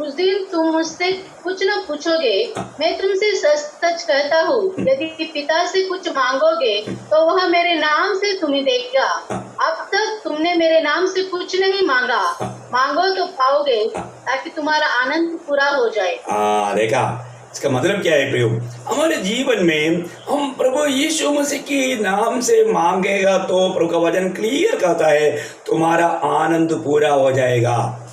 उस दिन तुम मुझसे कुछ न पूछोगे, मैं तुमसे सच कहता हूँ, यदि पिता से कुछ मांगोगे तो वह मेरे नाम से तुम्हें देगा। अब तक तुमने मेरे नाम से कुछ नहीं मांगा, मांगो तो पाओगे, ताकि तुम्हारा आनंद पूरा हो जाए। देखा, इसका मतलब क्या है प्रियो? हमारे जीवन में हम प्रभु यीशु मसीह के नाम से मांगेगा तो प्रभु का वचन क्लियर कहता है तुम्हारा आनंद पूरा हो जाएगा।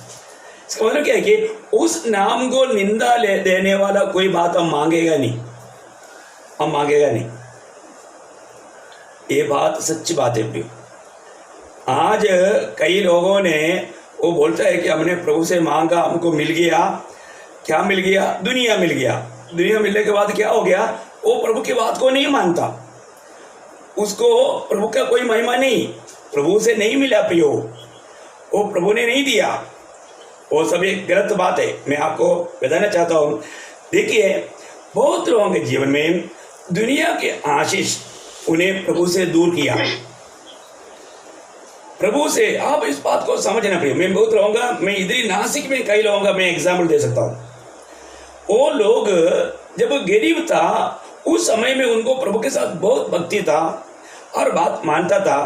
इसका मतलब क्या है कि उस नाम को निंदा देने वाला कोई बात हम मांगेगा नहीं, हम मांगेगा नहीं। ये बात सच्ची बात है प्रियो। आज कई लोगों ने वो बोलता है कि हमने प्रभु से मांगा, हमको मिल गया। क्या मिल गया? दुनिया मिल गया। दुनिया मिलने के बाद क्या हो गया? वो प्रभु की बात को नहीं मानता, उसको प्रभु का कोई महिमा नहीं, प्रभु से नहीं मिला प्रियो, वो प्रभु ने नहीं दिया। वो सब एक गलत बात है। मैं आपको बताना चाहता हूँ, देखिए बहुत लोगों के जीवन में दुनिया के आशीष उन्हें प्रभु से दूर किया। प्रभु से आप इस बात को समझना प्रिय। मैं बहुत रहूंगा, मैं इधर नासिक में कई रहूंगा, मैं एग्जाम्पल दे सकता हूँ। वो लोग जब गरीब था उस समय में उनको प्रभु के साथ बहुत भक्ति था और बात मानता था,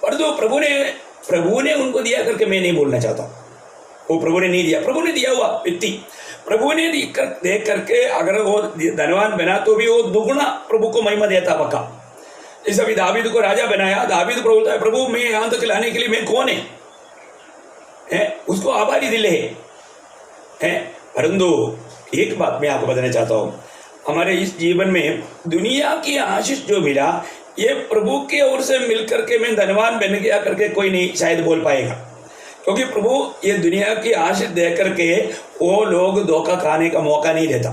पर जो प्रभु ने उनको दिया करके मैं नहीं बोलना चाहता। वो प्रभु ने नहीं दिया, प्रभु ने दिया हुआ व्यक्ति प्रभु ने देख करके अगर वो धनवान बना तो भी वो दुगुना प्रभु को महिमा देता पक्का। जैसे अभी दावीद को राजा बनाया, दावीद प्रभु बोलता है प्रभु मैं यहां तक लाने के लिए मैं कौन है? उसको आभारी दिल है। परंतु एक बात मैं आपको बताना चाहता हूं, हमारे इस जीवन में दुनिया की आशीष जो मिला ये प्रभु की ओर से मिलकर के मैं धनवान बन गया करके कोई नहीं शायद बोल पाएगा, क्योंकि प्रभु ये दुनिया की आशीष दे करके वो लोग धोखा खाने का मौका नहीं देता।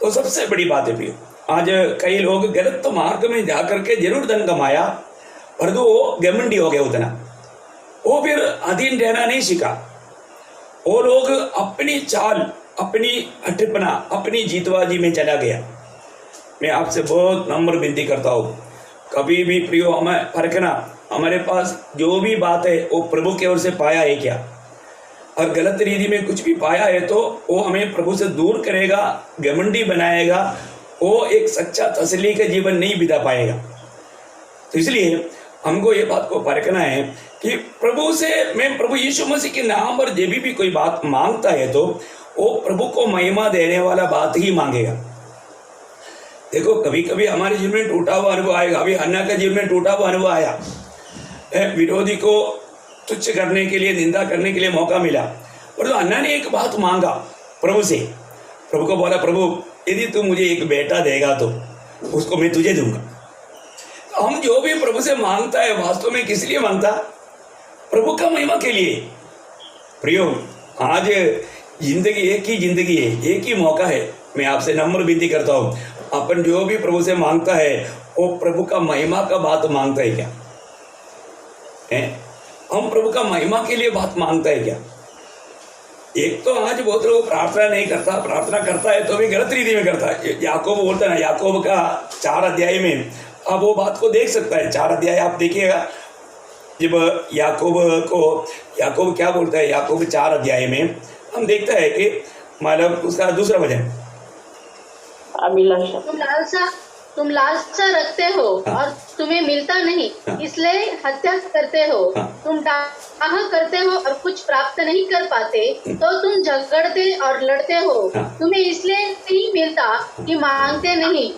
तो सबसे बड़ी बात है प्रिय, आज कई लोग गलत मार्ग में जाकर के जरूर धन कमाया, पर तो वो घमंडी हो गया उतना, वो फिर अधीन रहना नहीं सीखा। वो लोग अपनी चाल, अपनी अटपना, अपनी जीतबाजी में चला गया। मैं आपसे बहुत नम्र विनती करता हूँ, कभी भी प्रियो हमें परखना, हमारे पास जो भी बात है वो प्रभु की ओर से पाया है क्या, और गलत रीति में कुछ भी पाया है तो वो हमें प्रभु से दूर करेगा, घमंडी बनाएगा, वो एक सच्चा तसल्ली का जीवन नहीं बिता पाएगा। तो इसलिए हमको ये बात को परखना है कि प्रभु से, मैं प्रभु यीशु मसीह के नाम पर जब भी कोई बात मांगता है तो वो प्रभु को महिमा देने वाला बात ही मांगेगा। देखो कभी कभी हमारे जीवन में टूटा हुआ अनुभव आएगा। अभी अन्ना का जीवन में टूटा हुआ अनुभव आया, विरोधी को तुच्छ करने के लिए, निंदा करने के लिए मौका मिला, पर तो अन्ना ने एक बात मांगा प्रभु से, प्रभु को बोला प्रभु यदि तू मुझे एक बेटा देगा तो उसको मैं तुझे दूंगा। तो हम जो भी प्रभु से मांगता है वास्तव में किस लिए मांगता? प्रभु का महिमा के लिए। प्रियो आज जिंदगी एक ही जिंदगी है, एक ही मौका है। मैं आपसे नम्र विनती करता हूँ, अपन जो भी प्रभु से मांगता है वो प्रभु का महिमा का बात मांगता है क्या है? हम प्रभु का महिमा के लिए बात मांगता है क्या? एक तो आज बहुत लोग प्रार्थना नहीं करता, प्रार्थना करता है तो भी गलत रीति में करता है। याकूब बोलता है ना, याकूब का 4 अध्याय में आप वो बात को देख सकता है। 4 अध्याय आप देखिएगा, जब याकूब क्या बोलता है, याकूब 4 अध्याय में हम देखता है कि मतलब उसका दूसरा वचन, अभिलाषा तुम लालसा रखते हो और तुम्हें मिलता नहीं, इसलिए हत्या करते हो। तुम डाह करते हो और कुछ प्राप्त नहीं कर पाते, तो तुम झगड़ते और लड़ते हो। तुम्हें इसलिए नहीं मिलता कि मांगते नहीं।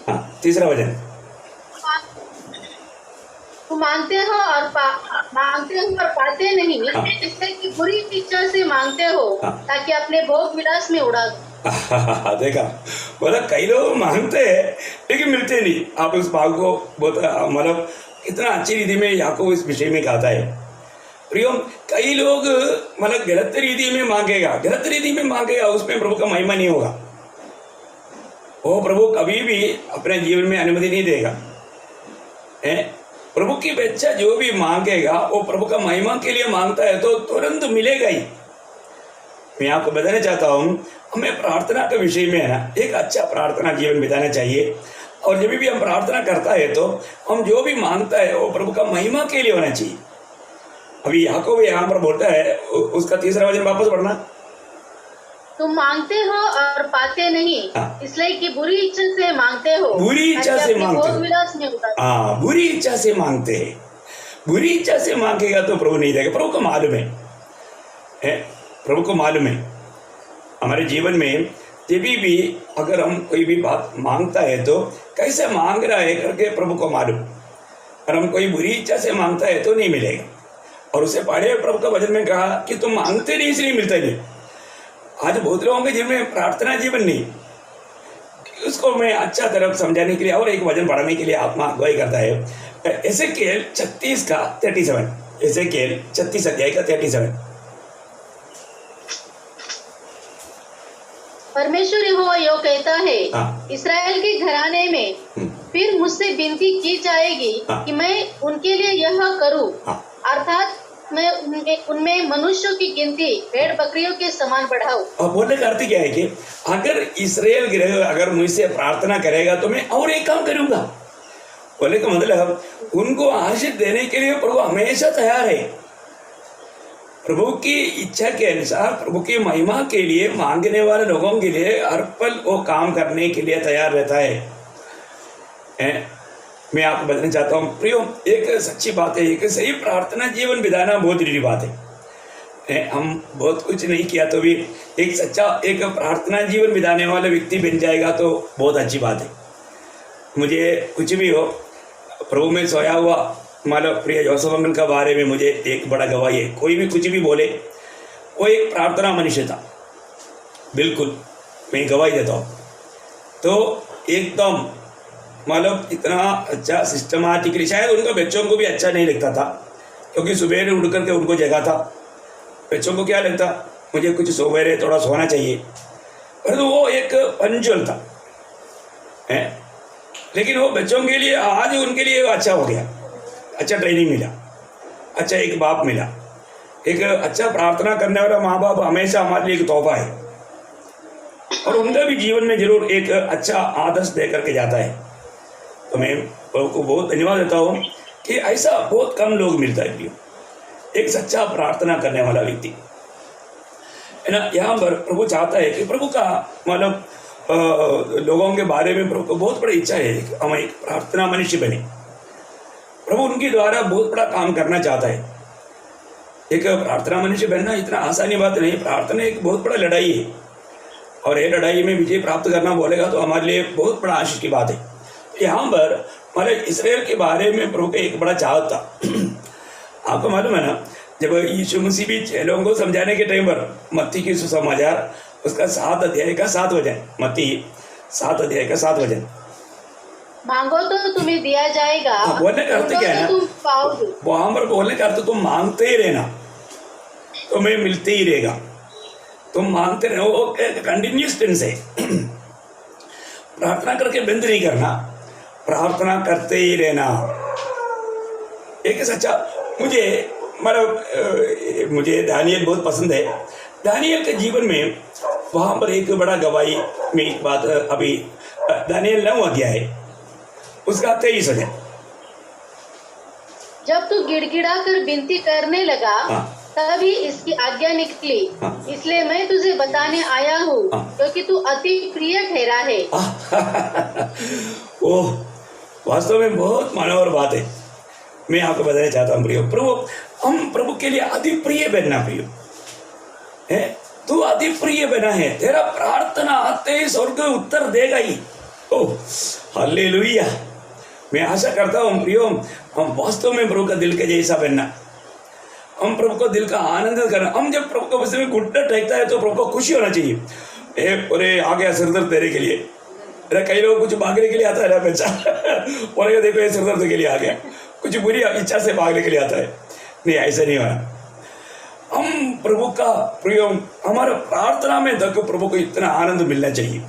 तीसरा वचन, तुम मांगते हो और पाते नहीं, इसलिए कि बुरी इच्छा से मांगते हो ताकि अपने भोग विलास में उड़ा दो। देखा, बोला कई लोग मांगते हैं लेकिन मिलते नहीं। आप उस भाग को बहुत मतलब कितना अच्छी रीति में याकूब इस विषय में कहता है। प्रियो कई लोग मतलब गलत रीति में मांगेगा, उसमें प्रभु का महिमा नहीं होगा। वो प्रभु कभी भी अपने जीवन में अनुमति नहीं देगा। प्रभु की बच्चा जो भी मांगेगा वो प्रभु का महिमा के लिए मांगता है तो तुरंत मिलेगा ही। मैं आपको बताना चाहता हूँ, हमें प्रार्थना के विषय में है ना एक अच्छा प्रार्थना जीवन बिताना चाहिए। और जब भी हम प्रार्थना करता है तो हम जो भी मांगता है वो प्रभु का महिमा के लिए होना चाहिए। अभी याकूब यहाँ पर बोलता है, उसका तीसरा वचन वापस पढ़ना, तुम मांगते हो और पाते नहीं, इसलिए कि बुरी इच्छा से मांगते हो। बुरी इच्छा से मांगते हो, बुरी इच्छा से मांगते हैं। बुरी इच्छा से मांगेगा तो प्रभु नहीं देगा। प्रभु को मालूम है, प्रभु को मालूम है हमारे जीवन में जब भी अगर हम कोई भी बात मांगता है तो कैसे मांग रहा है करके प्रभु को मालूम। और हम कोई बुरी इच्छा से मांगता है तो नहीं मिलेगा। और उसे पढ़े प्रभु का वचन में कहा कि तुम मांगते नहीं इसलिए मिलता नहीं। आज बहुत लोगों के जिनमें प्रार्थना जीवन नहीं, उसको मैं अच्छा तरफ समझाने के लिए और एक वचन पढ़ाने के लिए आत्मा अगुवाई करता है। एसेकिएल 36 का 37, एसेकिएल 36 अध्याय का 37। परमेश्वर यहोवा यो कहता है, इस्राएल के घराने में फिर मुझसे विनती की जाएगी कि मैं उनके लिए यह करूं, अर्थात मैं उनमें मनुष्यों की गिनती भेड़ बकरियों के समान बढ़ाऊं। और बोलने का अर्थ क्या है कि अगर इस्राएल गिरह अगर मुझसे प्रार्थना करेगा तो मैं और एक काम करूंगा। बोले का मतलब उनको आशीष देने के लिए प्रभु हमेशा तैयार है। प्रभु की इच्छा के अनुसार, प्रभु की महिमा के लिए मांगने वाले लोगों के लिए हर पल वो काम करने के लिए तैयार रहता है। मैं आपको बताना चाहता हूँ प्रियो, एक सच्ची बात है, एक सही प्रार्थना जीवन बिताना बहुत जरूरी बात है। हम बहुत कुछ नहीं किया तो भी एक सच्चा एक प्रार्थना जीवन बिताने वाला व्यक्ति बन जाएगा तो बहुत अच्छी बात है। मुझे कुछ भी हो, प्रभु में सोया हुआ मानो प्रिय जोसेफ अंकल का बारे में मुझे एक बड़ा गवाही है। कोई भी कुछ भी बोले, वो एक प्रार्थना मनुष्य था, बिल्कुल मैं गवाही देता हूँ। तो एकदम मतलब इतना अच्छा सिस्टमैटिकली, शायद उनका बच्चों को भी अच्छा नहीं लगता था क्योंकि सुबह उठ करके उनको जगा था। बच्चों को क्या लगता, मुझे कुछ सवेरे थोड़ा सोना चाहिए, परंतु वो एक पंचुअल था है। लेकिन वो बच्चों के लिए आज उनके लिए अच्छा हो गया, अच्छा ट्रेनिंग मिला, अच्छा एक बाप मिला, एक अच्छा प्रार्थना करने वाला माँ बाप हमेशा हमारे लिए एक तोहफा है और उनका भी जीवन में जरूर एक अच्छा आदर्श दे करके जाता है। तो मैं प्रभु को बहुत धन्यवाद देता हूँ कि ऐसा बहुत कम लोग मिलता है, एक सच्चा प्रार्थना करने वाला व्यक्ति है ना। यहाँ पर प्रभु चाहता है कि प्रभु का मतलब लोगों के बारे में प्रभु को बहुत बड़ी इच्छा है कि हम एक प्रार्थना मनुष्य बने। प्रभु उनके द्वारा बहुत बड़ा काम करना चाहता है। एक प्रार्थना मनुष्य बनना इतना आसानी बात नहीं, प्रार्थना एक बहुत बड़ा लड़ाई है और ये लड़ाई में विजय प्राप्त करना बोलेगा तो हमारे लिए बहुत बड़ा आशीष की बात है। यहाँ पर हमारे इस्राएल के बारे में प्रभु का एक बड़ा चाहत था। आपको मालूम है ना, जब यीशु मसीह भी चेलों को समझाने के टाइम पर मत्ती की सुसमाचार उसका 7 अध्याय का 7 वचन, मत्ती 7 अध्याय का 7 वचन, मांगो तो तुम्हें दिया जाएगा, बोलने का अर्थ क्या है ना, तुम पाओगे। वहां पर बोलने का अर्थ तुम मांगते ही रहना, तुम्हें मिलते ही रहेगा, तुम मांगते रहो, वो कंटिन्यूस टेंस है। प्रार्थना करके बंद नहीं करना, प्रार्थना करते ही रहना। एक सच्चा मुझे दानियल बहुत पसंद है। दानियल के जीवन में वहां पर एक बड़ा गवाही में एक बात, अभी दानियल 9 अध्याय है उसका 23 वचन, जब तू गिड़गिड़ा कर विनती करने लगा हाँ। तभी इसकी आज्ञा निकली, हाँ। इसलिए मैं तुझे बताने आया हूँ हाँ। क्योंकि तू अति प्रिय ठहरा है। ओह, वास्तव में बहुत मनोहर बात है। मैं आपको बताना चाहता हूँ प्रियो, प्रभु हम प्रभु के लिए अति प्रिय बनना प्रियो है। तू अति प्रिय बना है, तेरा प्रार्थना आते ही स्वर्ग उत्तर देगा ही। Oh hallelujah. मैं आशा करता हूँ प्रियो, हम वास्तव में प्रभु का दिल के जैसा बनना, हम प्रभु को दिल का आनंद करना। हम जब प्रभु को बस में घुटना टेकता है तो प्रभु को खुशी होना चाहिए। अरे आ गया सिरदर्द तेरे के लिए। अरे कई लोग कुछ मांगने के लिए आता है ना बच्चा, बोलेगा देखो ये सिरदर्द के लिए आ गया, कुछ बुरी इच्छा से मांगने के लिए आता है। नहीं, ऐसा नहीं होना। हम प्रभु का प्रयोग, हमारा प्रार्थना में तक प्रभु को इतना आनंद मिलना चाहिए।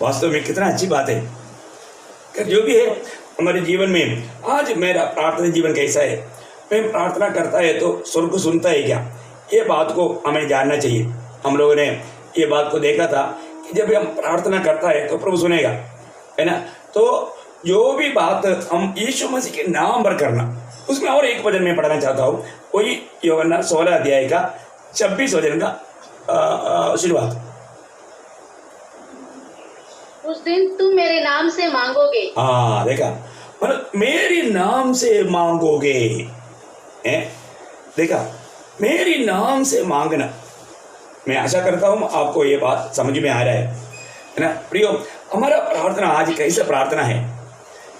वास्तव में कितना अच्छी बात है। जो भी है हमारे जीवन में, आज मेरा प्रार्थना जीवन कैसा है, मैं प्रार्थना करता है तो स्वर्ग सुनता है क्या, ये बात को हमें जानना चाहिए। हम लोगों ने ये बात को देखा था कि जब हम प्रार्थना करता है तो प्रभु सुनेगा, है ना। तो जो भी बात हम यीशु मसीह के नाम पर करना, उसमें और एक वचन में पढ़ना चाहता हूँ, वही यूहन्ना 16 अध्याय का 26 वचन का शुरुआत। उस दिन तुम मेरे नाम से मांगोगे। हाँ देखा, मतलब मेरे नाम से मांगोगे, हैं? देखा, मेरी नाम से मांगना। मैं आशा करता हूँ आपको ये बात समझ में आ रहा है ना प्रियो। हमारा प्रार्थना आज कैसे प्रार्थना है,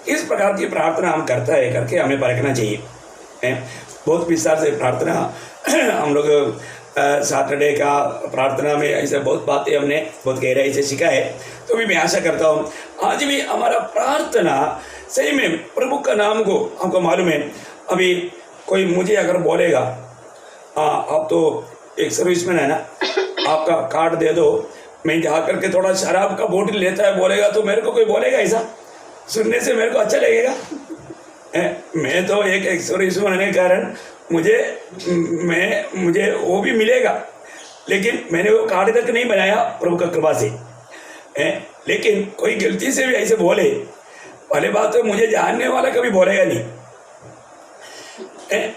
इस प्रकार की प्रार्थना हम करता है करके हमें परखना चाहिए, हैं? बहुत विस्तार से प्रार्थना हम लोग सैटरडे का प्रार्थना में ऐसे बहुत बातें हमने बहुत गहराई से सीखा है। तो भी मैं आशा करता हूँ आज भी हमारा प्रार्थना सही में प्रभु का नाम को, हमको मालूम है अभी कोई मुझे अगर बोलेगा आप तो एक सर्विसमैन है ना, आपका कार्ड दे दो, मैं जा करके थोड़ा शराब का बोतल लेता है बोलेगा, तो मेरे को कोई बोलेगा ऐसा? सुनने से मेरे को अच्छा लगेगा? मैं तो एक सर्विसमैन होने के कारण मुझे वो भी मिलेगा, लेकिन मैंने वो कार्ड तक नहीं बनाया प्रभु का कृपा से। लेकिन कोई गलती से भी ऐसे बोले पहले बात तो मुझे जानने वाला कभी बोलेगा नहीं।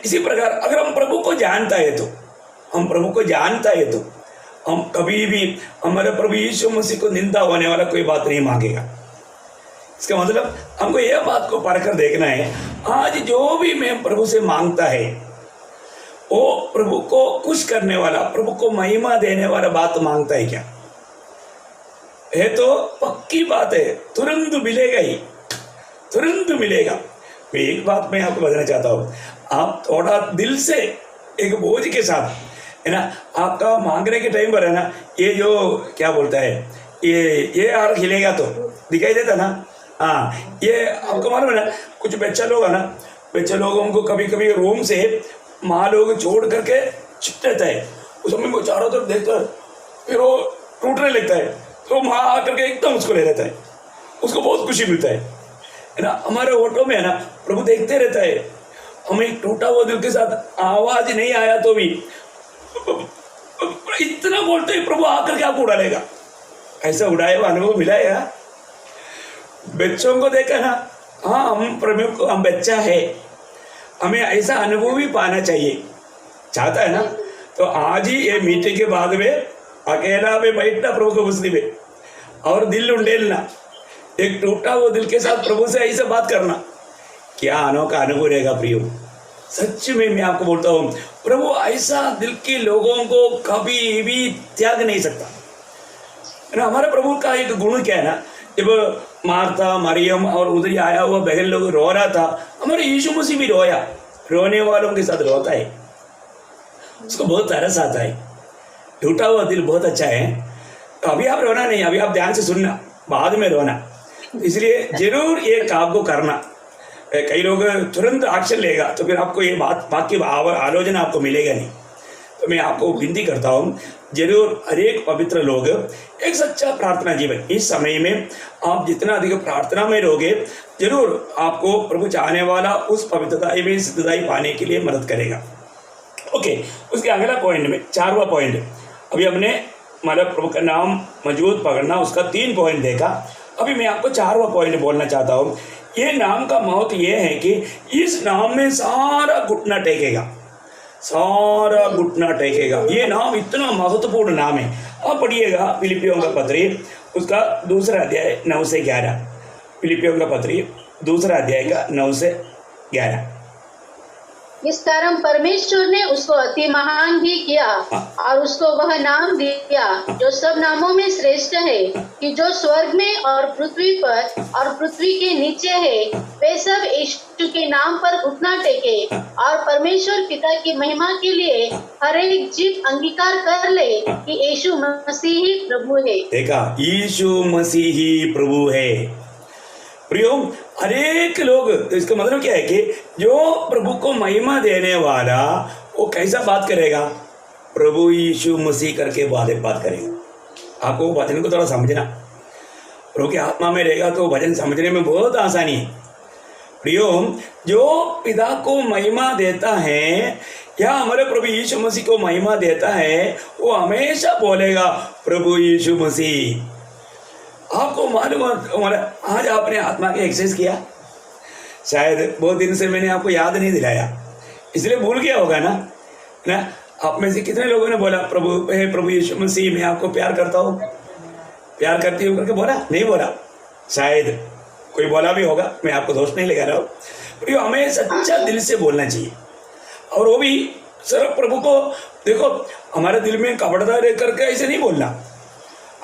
इसी प्रकार अगर हम प्रभु को जानता है तो हम कभी भी हमारे प्रभु यीशु मसीह को निंदा होने वाला कोई बात नहीं मांगेगा। इसका मतलब हमको यह बात को परखकर देखना है, आज जो भी मैं प्रभु से मांगता है वो प्रभु को खुश करने वाला, प्रभु को महिमा देने वाला बात मांगता है क्या? है तो पक्की बात है, तुरंत मिलेगा ही, तुरंत मिलेगा। एक बात मैं आपको बताना चाहता हूँ, आप थोड़ा दिल से एक बोझ के साथ है ना, आपका मांगने के टाइम पर है ना, ये जो क्या बोलता है, ये यार हिलेगा तो दिखाई देता ना। हाँ, ये आपको मालूम है ना, कुछ बच्चा लोग है ना, बच्चे लोगों को कभी कभी रूम से माँ लोग छोड़ करके छिप रहता है, उस समय वो चारों तरफ देखता है, फिर वो टूटने लगता है, तो माँ आकर के एकदम उसको ले लेता है, उसको बहुत खुशी मिलता है ना। हमारे ऑटो में है ना, प्रभु देखते रहता है, हमें टूटा हुआ दिल के साथ आवाज नहीं आया तो भी इतना बोलते हैं, प्रभु आकर के आपको उड़ा लेगा। ऐसा उड़ाए हुआ अनुभव मिला है यार? बच्चों को देखा ना, हाँ हम प्रभु को, हम बच्चा है, हमें ऐसा अनुभव भी पाना चाहिए, चाहता है ना। तो आज ही ये मीटिंग के बाद में अकेला में बैठना प्रभु को मस्ती में और दिल उंडेलना, एक टूटा वो दिल के साथ प्रभु से ऐसे बात करना, क्या अनोखा अनुभव रहेगा प्रियो। सच में मैं आपको बोलता हूँ, प्रभु ऐसा दिल के लोगों को कभी भी त्याग नहीं सकता है ना। हमारे प्रभु का एक गुण क्या है ना, जब मार्था मरियम और उधर आया हुआ बहन लोग रो रहा था, हमारे यीशु मसीह भी रोया, रोने वालों के साथ रोता है, उसको बहुत तरस आता है, टूटा हुआ दिल बहुत अच्छा है। तो अभी आप रोना नहीं, अभी आप ध्यान से सुनना, बाद में रोना। इसलिए जरूर ये काम को करना। कई लोग तुरंत एक्शन लेगा तो फिर आपको ये बात की आलोचना आपको मिलेगा नहीं। तो मैं आपको विनती करता हूँ, जरूर हर एक पवित्र लोग एक सच्चा प्रार्थना जीवन, इस समय में आप जितना अधिक प्रार्थना में रहोगे, जरूर आपको प्रभु चाहने वाला उस पवित्रता में सिद्धताई पाने के लिए मदद करेगा। ओके, उसके अगला पॉइंट में 4वां पॉइंट, अभी हमने मतलब प्रभु का नाम मजबूत पकड़ना, उसका 3 पॉइंट देखा। अभी मैं आपको 4वां पॉइंट बोलना चाहता हूँ। ये नाम का महत्व ये है कि इस नाम में सारा घुटना टेकेगा, सारा घुटना टेकेगा। ये नाम इतना महत्वपूर्ण नाम है। आप पढ़िएगा फिलिपियों का पत्री, उसका 2 अध्याय 9 से 11। फिलिपियों का पत्री 2 अध्याय का 9 से 11। इस कारण परमेश्वर ने उसको अति महान भी किया और उसको वह नाम दिया जो सब नामों में श्रेष्ठ है, कि जो स्वर्ग में और पृथ्वी पर और पृथ्वी के नीचे है, वे सब यीशु के नाम पर घुटना टेके और परमेश्वर पिता की महिमा के लिए हर एक जीव अंगीकार कर ले कि यीशु मसीह ही प्रभु है। देखा, यीशु मसीह ही प्रभु है। प्रियो, अनेक लोग, तो इसका मतलब क्या है कि जो प्रभु को महिमा देने वाला वो कैसा बात करेगा, प्रभु यीशु मसीह करके बात करेगा। आपको वचन को थोड़ा समझना, प्रभु की आत्मा में रहेगा तो वचन समझने में बहुत आसानी है। प्रियो, जो पिता को महिमा देता है या हमारे प्रभु यीशु मसीह को महिमा देता है, वो हमेशा बोलेगा प्रभु यीशु मसीह। आपको मालूम है, आज आपने आत्मा की एक्सरसाइज किया? शायद बहुत दिन से मैंने आपको याद नहीं दिलाया, इसलिए भूल गया होगा ना। आप में से कितने लोगों ने बोला प्रभु यीशु मसीह मैं आपको प्यार करता हूँ, प्यार करती हूँ करके बोला? नहीं बोला, शायद कोई बोला भी होगा, मैं आपको दोष नहीं लगा रहा हूँ। प्रियो, हमें सच्चा दिल से बोलना चाहिए, और वो भी सिर्फ प्रभु को। देखो, हमारे दिल में कपड़दार करके ऐसे नहीं बोलना,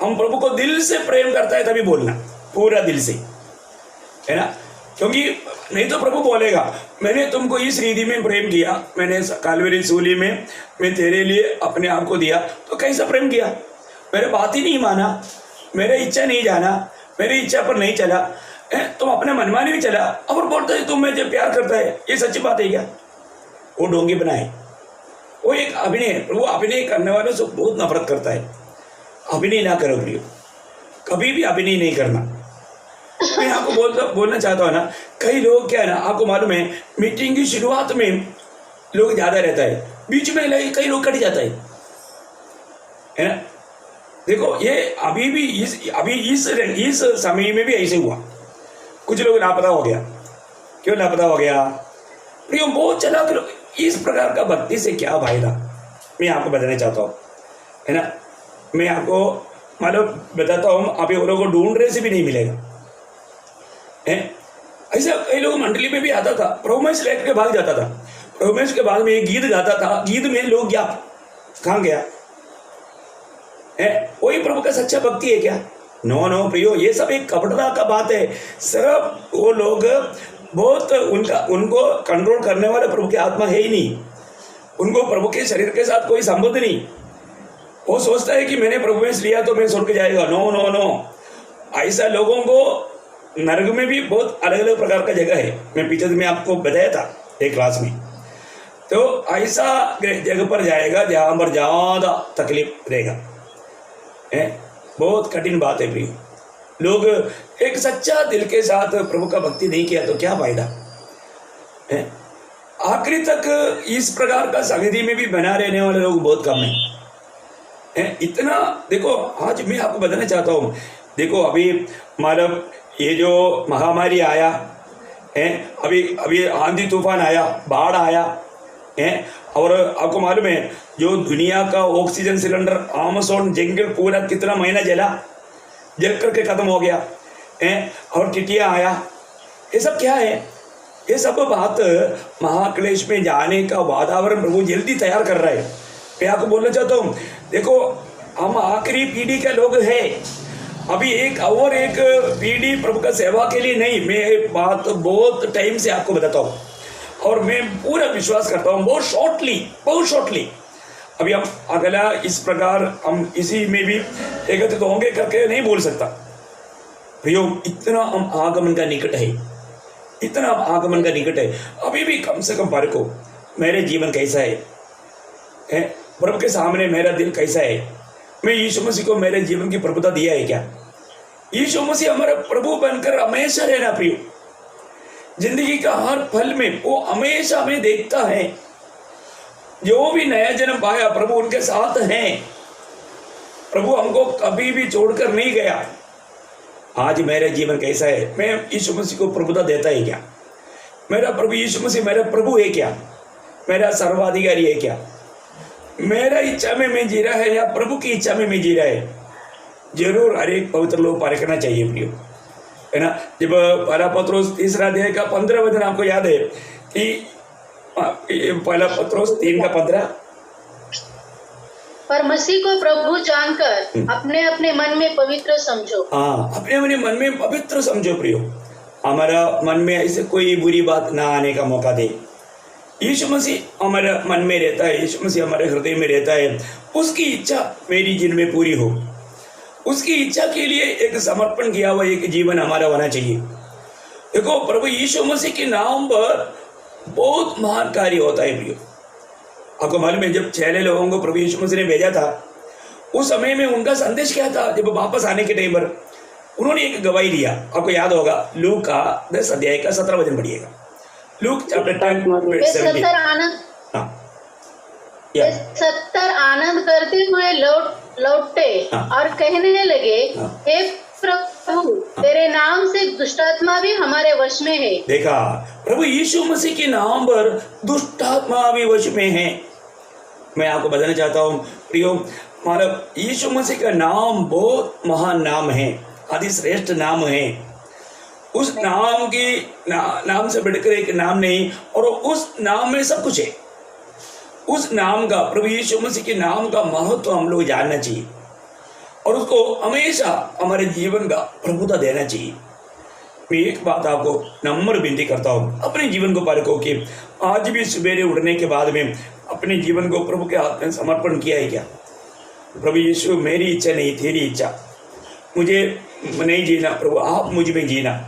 हम प्रभु को दिल से प्रेम करता है तभी बोलना, पूरा दिल से, है ना। क्योंकि नहीं तो प्रभु बोलेगा मैंने तुमको इस रीति में प्रेम किया, मैंने कालवरी सूली में मैं तेरे लिए अपने आप को दिया, तो कैसा प्रेम किया? मेरे बात ही नहीं माना, मेरे इच्छा नहीं जाना, मेरी इच्छा पर नहीं चला, तुम अपने मनमानी भी चला, और बोलते है तुम मुझे प्यार करता है। ये सच्ची बात है क्या? वो डोंगी बनाए, वो एक अभिनय है। प्रभु अभिनय करने वालों से बहुत नफरत करता है। अभिनय ना करो प्रियो, कभी भी अभिनय नहीं करना। मैं आपको बोलना चाहता हूँ ना, कई लोग क्या है ना, आपको मालूम है मीटिंग की शुरुआत में लोग ज्यादा रहता है, बीच में कई लोग कट जाता है ना। देखो, ये अभी इस समय में भी ऐसे हुआ। कुछ लोग लापता हो गया। क्यों लापता हो गया? प्रियो बहुत चालाक लोग। इस प्रकार का भक्ति से क्या फायदा, मैं आपको बताना चाहता हूँ, है ना। मैं आपको मतलब बताता हूँ, आप ये लोगों को ढूंढने से भी नहीं मिलेगा। ऐसा कई लोग मंडली में भी आता था, प्रोमेश लेट के भाग जाता था, प्रोमेश के बाद में एक गीत गाता था, गीत में लोग क्या कहाँ गया है? वही प्रभु का सच्चा भक्ति है क्या? नो नो प्रियो, ये सब एक कपटता का बात है। सिर्फ वो लोग बहुत उनको कंट्रोल करने वाले प्रभु की आत्मा है ही नहीं, उनको प्रभु के शरीर के साथ कोई संबंध नहीं। वो सोचता है कि मैंने प्रभु में लिया तो मैं स्वर्ग जाएगा। नो नो नो, ऐसा लोगों को नरक में भी बहुत अलग अलग प्रकार का जगह है। मैं पीछे में आपको बताया था एक क्लास में। तो ऐसा जगह पर जाएगा जहां पर ज्यादा तकलीफ रहेगा। बहुत कठिन बात है प्रिय। लोग एक सच्चा दिल के साथ प्रभु का भक्ति नहीं किया तो क्या फायदा है? आखिरी तक इस प्रकार का संगति में भी बना रहने वाले लोग बहुत कम हैं। इतना देखो, आज मैं आपको बताना चाहता हूँ, देखो अभी मतलब ये जो महामारी आया है, अभी आंधी तूफान आया, बाढ़ आया है, और आपको मालूम है जो दुनिया का ऑक्सीजन सिलेंडर अमेज़न जंगल पूरा कितना महीना जल करके खत्म हो गया है, और टिटिया आया। ये सब क्या है? ये सब बात महाक्लेश में जाने का वातावरण प्रभु जल्दी तैयार कर रहा है। मैं आपको बोलना चाहता हूँ, देखो हम आखिरी पीढ़ी के लोग हैं, अभी एक पीढ़ी प्रभु का सेवा के लिए नहीं। मैं ये बात बहुत टाइम से आपको बताता हूँ और मैं पूरा विश्वास करता हूँ, बहुत शॉर्टली अभी हम अगला इस प्रकार हम इसी में भी एकत्रित होंगे करके नहीं बोल सकता। प्रियो, इतना हम आगमन का निकट है, इतना आगमन का निकट है। अभी भी कम से कम परखो मेरे जीवन कैसा है, प्रभु के सामने मेरा दिल कैसा है। मैं यीशु मसीह को मेरे जीवन की प्रभुता दिया है क्या? यीशु मसीह हमारा प्रभु बनकर हमेशा रहना प्रियो। जिंदगी का हर पल में वो हमेशा हमें देखता है। जो भी नया जन्म पाया प्रभु उनके साथ हैं। प्रभु हमको कभी भी छोड़कर नहीं गया। आज मेरा जीवन कैसा है? मैं यीशु मसीह को प्रभुता देता है क्या? मेरा प्रभु यीशु मसीह मेरा प्रभु है क्या? मेरा सर्वाधिकारी है क्या? मेरा इच्छा में मैं जी रहा है या प्रभु की इच्छा में मैं जी रहा है? जरूर हर एक पवित्र लोग परखना चाहिए प्रियो, है ना। जब पहला पत्रोस 3 अध्याय का 15 वचन आपको याद है कि पहला पत्रोस 3:15, पर मसीह को प्रभु जानकर अपने अपने मन में पवित्र समझो। हाँ, अपने अपने मन में पवित्र समझो प्रियो। हमारा मन में ऐसे कोई बुरी बात ना आने का मौका दे। यीशु मसीह हमारे मन में रहता है, यीशु मसीह हमारे हृदय में रहता है। उसकी इच्छा मेरी जीवन में पूरी हो, उसकी इच्छा के लिए एक समर्पण किया हुआ एक जीवन हमारा होना चाहिए। देखो प्रभु यीशु मसीह के नाम पर बहुत महान कार्य होता है प्रियो। आपको मालूम है जब 6 लोगों को प्रभु यीशु मसीह ने भेजा था, उस समय में उनका संदेश क्या था? जब वापस आने के टाइम पर उन्होंने एक गवाही दिया। आपको याद होगा, लूक का 10 अध्याय का 17 वचन पढ़िएगा। Luke chapter 10:17। वे 70 आनंद करते हुए लौटे और कहने लगे, हे प्रभु, तेरे नाम से दुष्टात्मा भी हमारे वश में है। देखा, प्रभु यीशु मसीह के नाम पर दुष्टात्मा भी वश में है। मैं आपको बताना चाहता हूँ प्रियो, मतलब यीशु मसीह का नाम बहुत महान नाम है, अति श्रेष्ठ नाम है। उस नाम की नाम से बढ़कर एक नाम नहीं, और उस नाम में सब कुछ है। उस नाम का, प्रभु यीशु मसीह के नाम का महत्व हम लोग जानना चाहिए और उसको हमेशा हमारे जीवन का प्रभुता देना चाहिए। मैं एक बात आपको नम्र विनती करता हूँ, अपने जीवन को परखो कि आज भी सवेरे उठने के बाद में अपने जीवन को प्रभु के हाथ में समर्पण किया है क्या? प्रभु यीशु, मेरी इच्छा नहीं तेरी इच्छा, मुझे नहीं जीना प्रभु, आप मुझ में जीना।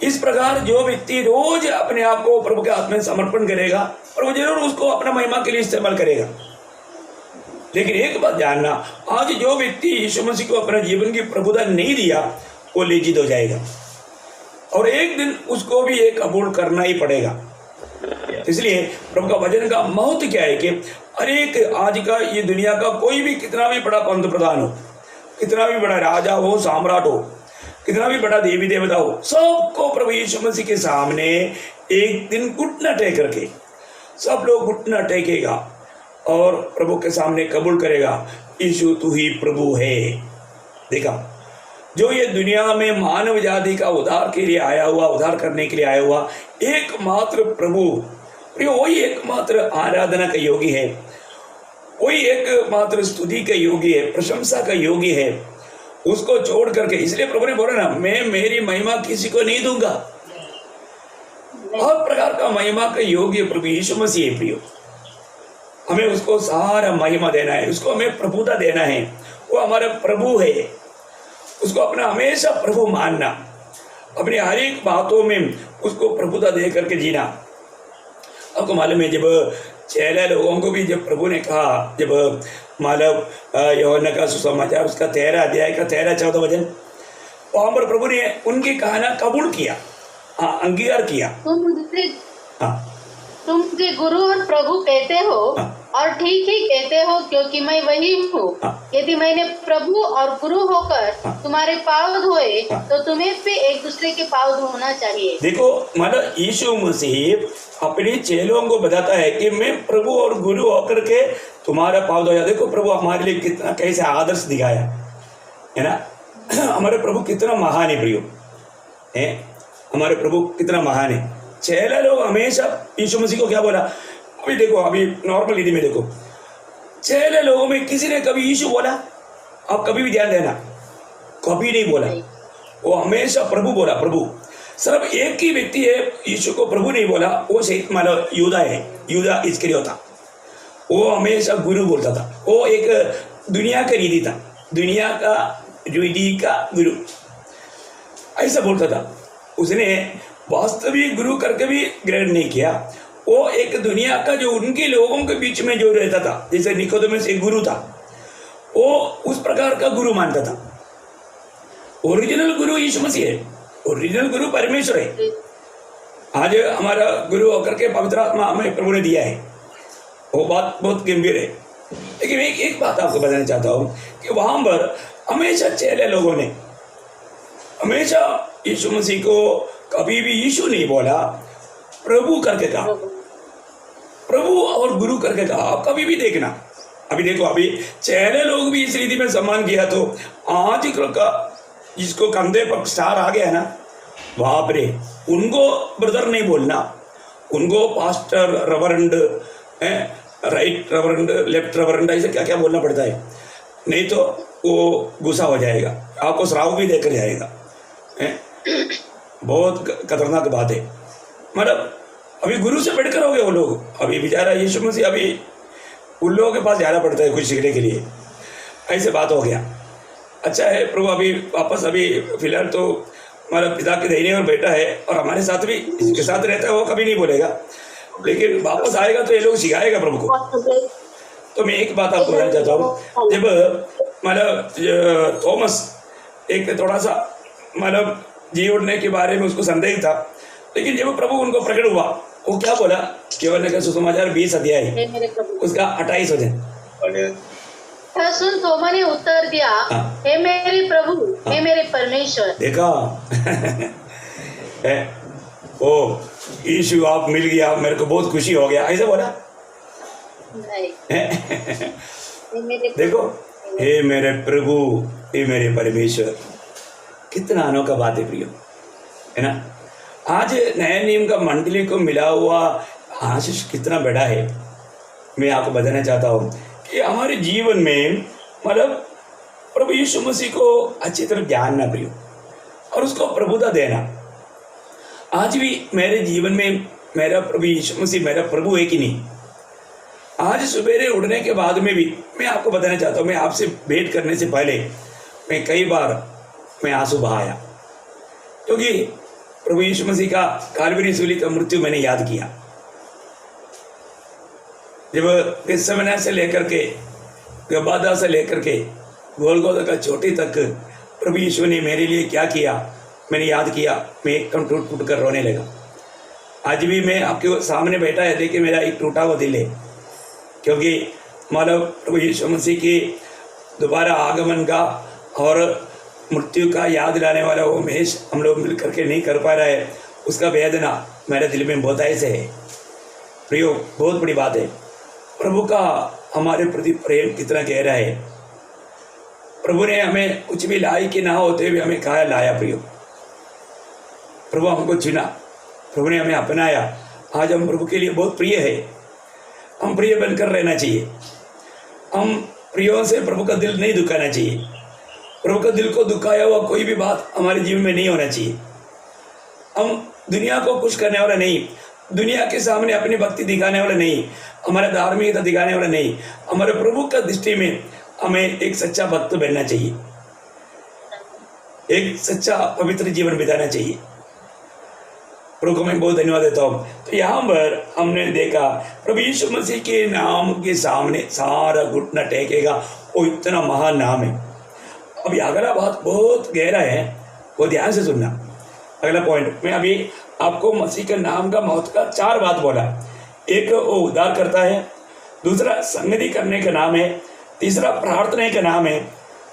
इस प्रकार जो व्यक्ति रोज अपने आप को प्रभु के हाथ में समर्पण करेगा, प्रभु जरूर उसको अपना महिमा के लिए इस्तेमाल करेगा। लेकिन एक बात जानना, आज जो व्यक्ति यीशु मसीह को अपना जीवन की प्रभुता नहीं दिया, वो लज्जित हो जाएगा और एक दिन उसको भी एक कबूल करना ही पड़ेगा। इसलिए प्रभु का वचन का महत्व क्या है कि हर एक आज का ये दुनिया का कोई भी कितना भी बड़ा पंत प्रधान हो, कितना भी बड़ा राजा हो, सम्राट हो, कितना भी बड़ा देवी देवता हो, सबको प्रभु यीशु मसीह के सामने एक दिन घुटना टेक करके सब लोग घुटना टेकेगा और प्रभु के सामने कबूल करेगा, यीशु तू ही प्रभु है। देखा, जो ये दुनिया में मानव जाति का उद्धार के लिए आया हुआ, उद्धार करने के लिए आया हुआ एकमात्र प्रभु, वही एकमात्र आराधना का योगी है, वही एकमात्र स्तुति का योगी है, प्रशंसा का योगी है। उसको छोड़ करके, इसलिए प्रभु ने बोला ना, मैं मेरी महिमा किसी को नहीं दूंगा। हर प्रकार का महिमा का योग्य प्रभु यीशु मसीह है। प्रियो, हमें उसको सारा महिमा देना है, उसको हमें प्रभुता देना है। वो हमारा प्रभु है, उसको अपना हमेशा प्रभु मानना, अपनी हर एक बातों में उसको प्रभुता दे करके जीना। आपको मालूम है, जब चेला लोगों को भी जब प्रभु ने कहा, जब मालव यूहन्ना का सुसमाचार उसका 13 अध्याय का 13-14 वचन, वहां पर प्रभु ने उनकी कहना कबूल किया, अंगीकार किया। तुम मुझे गुरु और प्रभु कहते हो, और ठीक ही कहते हो, क्योंकि मैं वही हूँ। यदि मैंने प्रभु और गुरु होकर तुम्हारे पाँव धोए, तो तुम्हें भी एक दूसरे के पाँव धोना चाहिए। देखो, मतलब यीशु मसीह अपने चेलों को बताता है कि मैं प्रभु और गुरु होकर के तुम्हारा पाँव धोया। देखो प्रभु हमारे लिए कितना कैसे आदर्श दिखाया है ना। हमारे प्रभु कितना महान है प्रियो, है हमारे प्रभु कितना महान है। चेला लोग हमेशा यीशु मसीह को क्या बोला, अभी देखो, अभी नॉर्मल हिंदी में देखो, चेला लोगों में किसी ने कभी यीशु बोला? आप कभी भी ध्यान देना, कभी नहीं बोला। वो हमेशा प्रभु बोला, प्रभु। सिर्फ एक ही व्यक्ति है यीशु को प्रभु नहीं बोला, वो शहीद मानो यूदा है, यूदा इस्करियोता। वो हमेशा गुरु बोलता था, वो एक दुनिया का रीति था, दुनिया का रीति का गुरु ऐसा बोलता था। उसने वास्तविक गुरु करके भी ग्रहण नहीं किया। वो एक दुनिया का जो उनके लोगों के बीच में जो रहता था, जैसे निकोदेमुस एक गुरु था, वो उस प्रकार का गुरु मानता था। ओरिजिनल गुरु यीशु मसीह है, ओरिजिनल गुरु परमेश्वर है। आज हमारा गुरु होकर के पवित्र आत्मा हमें प्रभु ने दिया है, वो बात बहुत गंभीर है। लेकिन एक बात आपको बताना चाहता हूँ कि वहां पर हमेशा चेले लोगों ने हमेशा यीशु मसीह को कभी भी यीशु नहीं बोला, प्रभु करके कहा, प्रभु और गुरु करके कहा। आप कभी भी देखना, अभी देखो, अभी चेले लोग भी इस रीति में सम्मान किया, तो आज का जिसको कंधे पर स्टार आ गया ना, बाप रे, उनको ब्रदर नहीं बोलना, उनको pastor, reverend, right reverend, left reverend, ऐसे क्या क्या बोलना पड़ता है, नहीं तो वो गुस्सा हो जाएगा, आपको श्राव भी देकर जाएगा। बहुत खतरनाक बात है। मतलब अभी गुरु से बढ़कर हो गए वो लोग। अभी बेचारा यीशु मसीह अभी उन लोगों के पास जाना पड़ता है कुछ सीखने के लिए, ऐसे बात हो गया। अच्छा है प्रभु अभी वापस, अभी फिलहाल तो हमारा पिता के दाहिने और बेटा है और हमारे साथ भी इसके साथ रहता है, वो कभी नहीं बोलेगा, लेकिन वापस आएगा तो ये लोग सिखाएगा प्रभु को। तो मैं एक बात आपको बताना चाहता हूँ, जब मतलब थॉमस एक थोड़ा सा मतलब जी उठने के बारे में उसको संदेह था, लेकिन जब प्रभु उनको प्रकट हुआ, वो क्या बोला, यूहन्ना का सुसमाचार 20 अध्याय उसका 28 वचन सुन, थोमा ने उत्तर दिया, हे मेरे प्रभु, हे मेरे परमेश्वर। देखा ओ यीशु आप मिल गया, मेरे को बहुत खुशी हो गया, ऐसा बोला देखो, हे मेरे प्रभु, हे मेरे परमेश्वर। कितना अनोखा बात है प्रियो, है ना। आज नया नियम का मंडली को मिला हुआ आशीष कितना बड़ा है। मैं आपको बताना चाहता हूँ कि हमारे जीवन में मतलब प्रभु यीशु मसीह को अच्छी तरह जानना प्रियो, और उसको प्रभुता देना। आज भी मेरे जीवन में मेरा प्रभु यीशु मसीह मेरा प्रभु है कि नहीं। आज सवेरे उठने के बाद में भी मैं आपको बताना चाहता हूँ, मैं आपसे भेंट करने से पहले मैं कई बार मैं आंसू बहाया, क्योंकि प्रभु यीशु मसीह का कालवरी सूली का मृत्यु मैंने याद किया। जब गेत्सेमने से लेकर के गबादा से लेकर के गोलगोथा का चोटी तक प्रभु यीशु ने मेरे लिए क्या किया मैंने याद किया, मैं एकदम टूट फूट कर रोने लगा। आज भी मैं आपके सामने बैठा है, देखिए मेरा एक टूटा हुआ दिल है, क्योंकि मतलब प्रभु यीशु मसीह की दोबारा आगमन का और मृत्यु का याद दिलाने वाला वो महेश हम लोग मिल करके नहीं कर पा रहा है, उसका वेदना मेरे दिल में बहुत ऐसे है। प्रियो, बहुत बड़ी बात है। प्रभु का हमारे प्रति प्रेम कितना गहरा है। प्रभु ने हमें कुछ भी लायक ना होते हुए हमें कहा लाया। प्रियो, प्रभु हमको चुना, प्रभु ने हमें अपनाया। आज हम प्रभु के लिए बहुत प्रिय है। हम प्रिय बनकर रहना चाहिए। हम प्रियों से प्रभु का दिल नहीं दुखाना चाहिए। प्रभु का दिल को दुखाया हुआ कोई भी बात हमारे जीवन में नहीं होना चाहिए। हम दुनिया को खुश करने वाला नहीं, दुनिया के सामने अपनी भक्ति दिखाने वाला नहीं, हमारा धार्मिकता दिखाने वाला नहीं, हमारे प्रभु का दृष्टि में हमें एक सच्चा भक्त बनना चाहिए, एक सच्चा पवित्र जीवन बिताना चाहिए। प्रभु को मैं बहुत धन्यवाद देता हूँ। तो यहाँ पर हमने देखा प्रभु यीशु मसीह के नाम के सामने सारा घुटना टेकेगा, वो इतना महान नाम है। अभी अगला बात बहुत गहरा है, वो ध्यान से सुनना। अगला पॉइंट मैं अभी आपको मसीह के नाम का महत्व का 4 बात बोला। एक वो उद्धार करता है, दूसरा संगति करने का नाम है, तीसरा प्रार्थना का नाम है,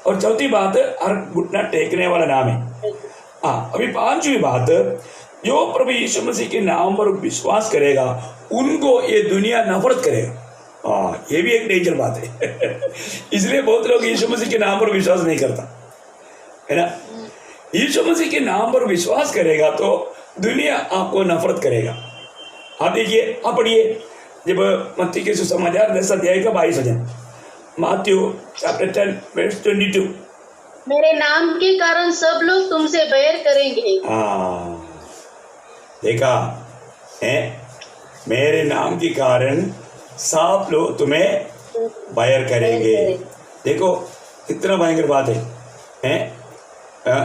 और चौथी बात हर घुटना टेकने वाला नाम है। हाँ, अभी 5वीं बात, जो प्रभु यीशु मसीह के नाम पर विश्वास करेगा उनको ये दुनिया नफरत करेगा। ये भी एक डेंजर बात है। इसलिए बहुत लोग यीशु मसीह के नाम पर विश्वास नहीं करता है ना। यीशु मसीह के नाम पर विश्वास करेगा तो दुनिया आपको नफरत करेगा। आप देखिए, आप पढ़िए, जब मत्ती के सुसमाचार 10 अध्याय का 22 वचन, मैथ्यू चैप्टर 10 वर्स 22, मेरे नाम के कारण सब लोग तुमसे बैर करेंगे। देखा है, मेरे नाम के कारण सब लोग तुम्हें बैर करेंगे। देखो इतना भयंकर बात है,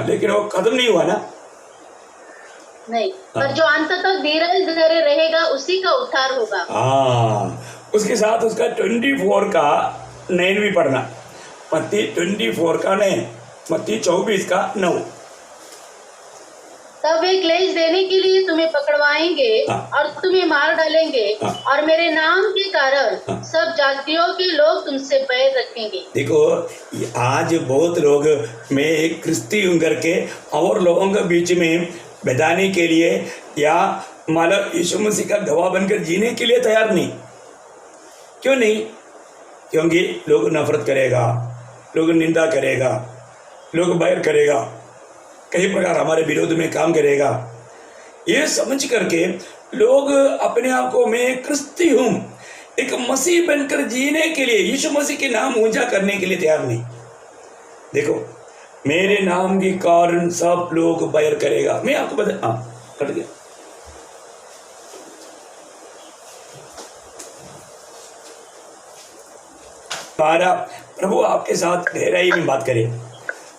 लेकिन वो खत्म नहीं हुआ ना। नहीं, पर जो अंत तक धीरज धरे रहेगा उसी का उद्धार होगा। उसके साथ उसका 24 का 9 भी पढ़ना। मत्ती 24 का 9, मत्ती 24 का 9। तब वे क्लेश देने के लिए तुम्हें पकड़वाएंगे और तुम्हें मार डालेंगे, और मेरे नाम के कारण सब जातियों के लोग तुमसे बैर रखेंगे। देखो, आज बहुत लोग मैं एक क्रिस्ती हूं करके और लोगों के बीच में बताने के लिए या मतलब यीशु मसीह का गवाह बनकर जीने के लिए तैयार नहीं। क्यों नहीं? क्योंकि लोग नफरत करेगा, लोग निंदा करेगा, लोग बैर करेगा, कई प्रकार हमारे विरोध में काम करेगा। ये समझ करके लोग अपने आप को मैं क्रिस्ती हूं, एक मसीह बनकर जीने के लिए, यीशु मसीह के नाम ऊंचा करने के लिए तैयार नहीं। देखो, मेरे नाम के कारण सब लोग बैर करेगा। मैं आपको बता, कट गया। प्रभु आपके साथ गहराई में बात करे।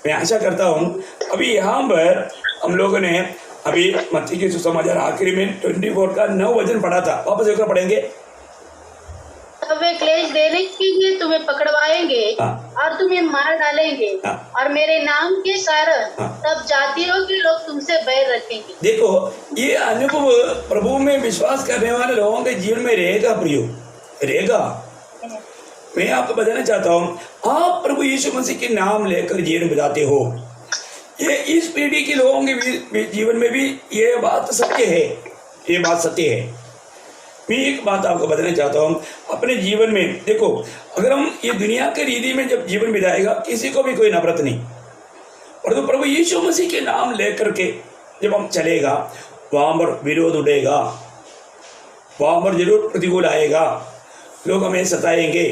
मैं आशा करता हूं अभी यहाँ पर हम लोगों ने अभी मत्ती के सुसमाचार आखिरी में 24 का 9 वचन पढ़ा था। वापस एक बार पढ़ेंगे। तब वे क्लेश देने के लिए तुम्हें पकड़वाएंगे और तुम्हें मार डालेंगे, और मेरे नाम के कारण तब जातियों के लोग तुमसे बैर रखेंगे। देखो, ये अनुभव प्रभु में विश्वास करने वाले लोगों के जीवन में रहेगा। प्रियो, रहेगा। मैं आपको बताना चाहता हूँ, आप प्रभु यीशु मसीह के नाम लेकर जीवन बिताते हो, ये इस पीढ़ी के लोगों के जीवन में भी ये बात सत्य है। ये बात सत्य है। मैं एक बात आपको बताना चाहता हूँ, अपने जीवन में देखो, अगर हम ये दुनिया के रीति में जब जीवन बिताएगा किसी को भी कोई नफरत नहीं, और तो प्रभु यीशु मसीह के नाम लेकर के जब हम चलेगा वहाँ पर विरोध उड़ेगा, वहाँ पर जरूर प्रतिकूल आएगा, लोग हमें सताएंगे।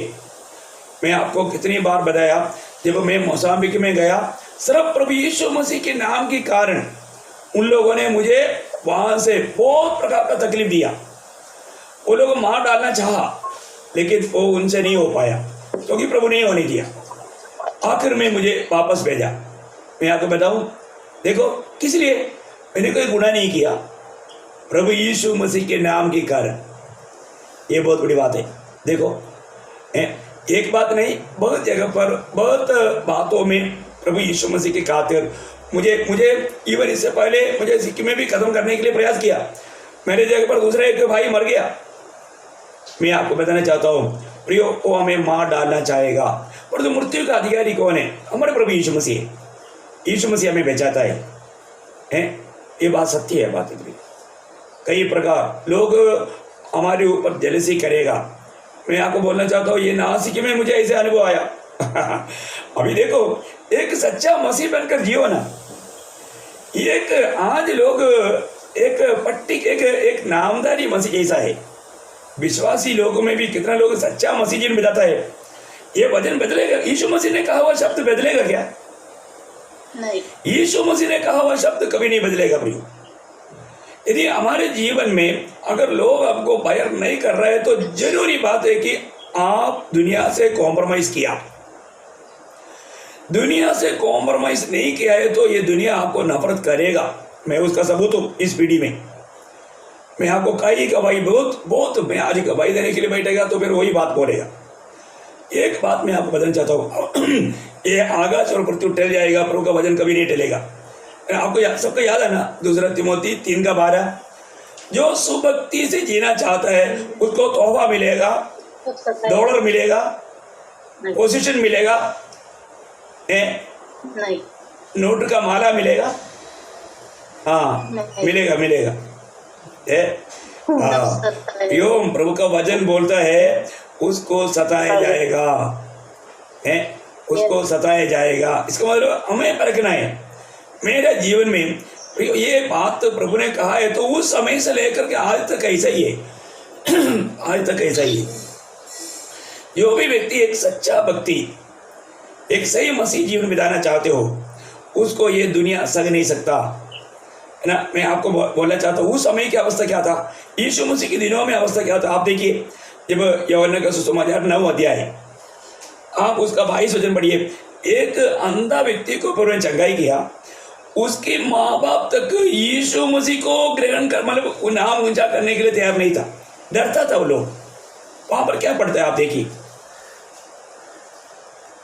मैं आपको कितनी बार बताया, जब मैं मोजाम्बिक में गया, सिर्फ प्रभु यीशु मसीह के नाम के कारण उन लोगों ने मुझे वहाँ से बहुत प्रकार का तकलीफ दिया। वो लोग मार डालना चाहा, लेकिन वो उनसे नहीं हो पाया, क्योंकि प्रभु ने होने दिया। आखिर में मुझे वापस भेजा। मैं आपको बताऊं, देखो किस लिए, मैंने कोई गुनाह नहीं किया, प्रभु यीशु मसीह के नाम के कारण। ये बहुत बड़ी बात है। देखो, एक बात नहीं, बहुत जगह पर, बहुत बातों में प्रभु यीशु मसीह की खातिर मुझे इवन इससे पहले मुझे सिक्किम में भी खत्म करने के लिए प्रयास किया। मेरे जगह पर दूसरा एक भाई मर गया। मैं आपको बताना चाहता हूँ प्रियो, वो हमें मार डालना चाहेगा, पर तो मृत्यु का अधिकारी कौन है? हमारे प्रभु यीशु मसीह। यीशु मसीह हमें बचाता है, हैं? ये बात सत्य है, बात इतनी। कई प्रकार लोग हमारे ऊपर जेलसी करेगा। मैं आपको बोलना चाहता हूँ, ये नासिक में मुझे ऐसे अनुभव आया। अभी देखो, एक सच्चा मसीह बनकर जियो ना। एक आज लोग एक पट्टी एक नामदारी मसीह जैसा है। विश्वासी लोगों में भी कितना लोग सच्चा मसीह जीवन बिताता है। ये वचन बदलेगा? यीशु मसीह ने कहा हुआ शब्द बदलेगा क्या? नहीं। यीशु मसीह ने कहा हुआ शब्द कभी नहीं बदलेगा प्रियो। यदि हमारे जीवन में अगर लोग आपको बायर नहीं कर रहे हैं तो जरूरी बात है कि आप दुनिया से कॉम्प्रोमाइज किया। दुनिया से कॉम्प्रोमाइज नहीं किया है तो ये दुनिया आपको नफरत करेगा। मैं उसका सबूत हूं इस पीढ़ी में। मैं आपको कई गवाही बहुत मैं आज गवाही देने के लिए बैठेगा तो फिर वही बात बोलेगा। एक बात मैं आपको बताना चाहता हूँ, ये आकाश और पृथ्वी टल जाएगा, प्रभु का वचन कभी नहीं टलेगा। आपको सबको याद है ना, 2 तिमोथी 3:12, जो सुभक्ति से जीना चाहता है उसको तोहफा मिलेगा, डॉलर मिलेगा, पोजीशन मिलेगा, नहीं, नोट का माला मिलेगा, हाँ मिलेगा। यो प्रभु का वचन बोलता है उसको सताया जाएगा, उसको सताया जाएगा। इसका मतलब हमें परखना है। मेरे जीवन में ये बात तो प्रभु ने कहा है तो उस समय से लेकर के आज तक ऐसा ही है। आज तक ऐसा ही है। जो भी व्यक्ति एक सच्चा भक्ति, एक सही मसीह जीवन बिताना चाहते हो, उसको ये दुनिया सह नहीं सकता है ना। मैं आपको बोलना चाहता हूँ उस समय की अवस्था क्या था, यीशु मसीह के दिनों में अवस्था क्या था। आप देखिए, जब यूहन्ना का सुसमाचार 9 अध्याय, आप उसका 22 वचन पढ़िए। एक अंधा व्यक्ति को प्रभु ने चंगाई किया, उसके माँ बाप तक यीशु मसीह को ग्रहण कर मतलब नाम ऊंचा करने के लिए तैयार नहीं था, डरता था वो लोग। वहां पर क्या पढ़ता है आप देखिए,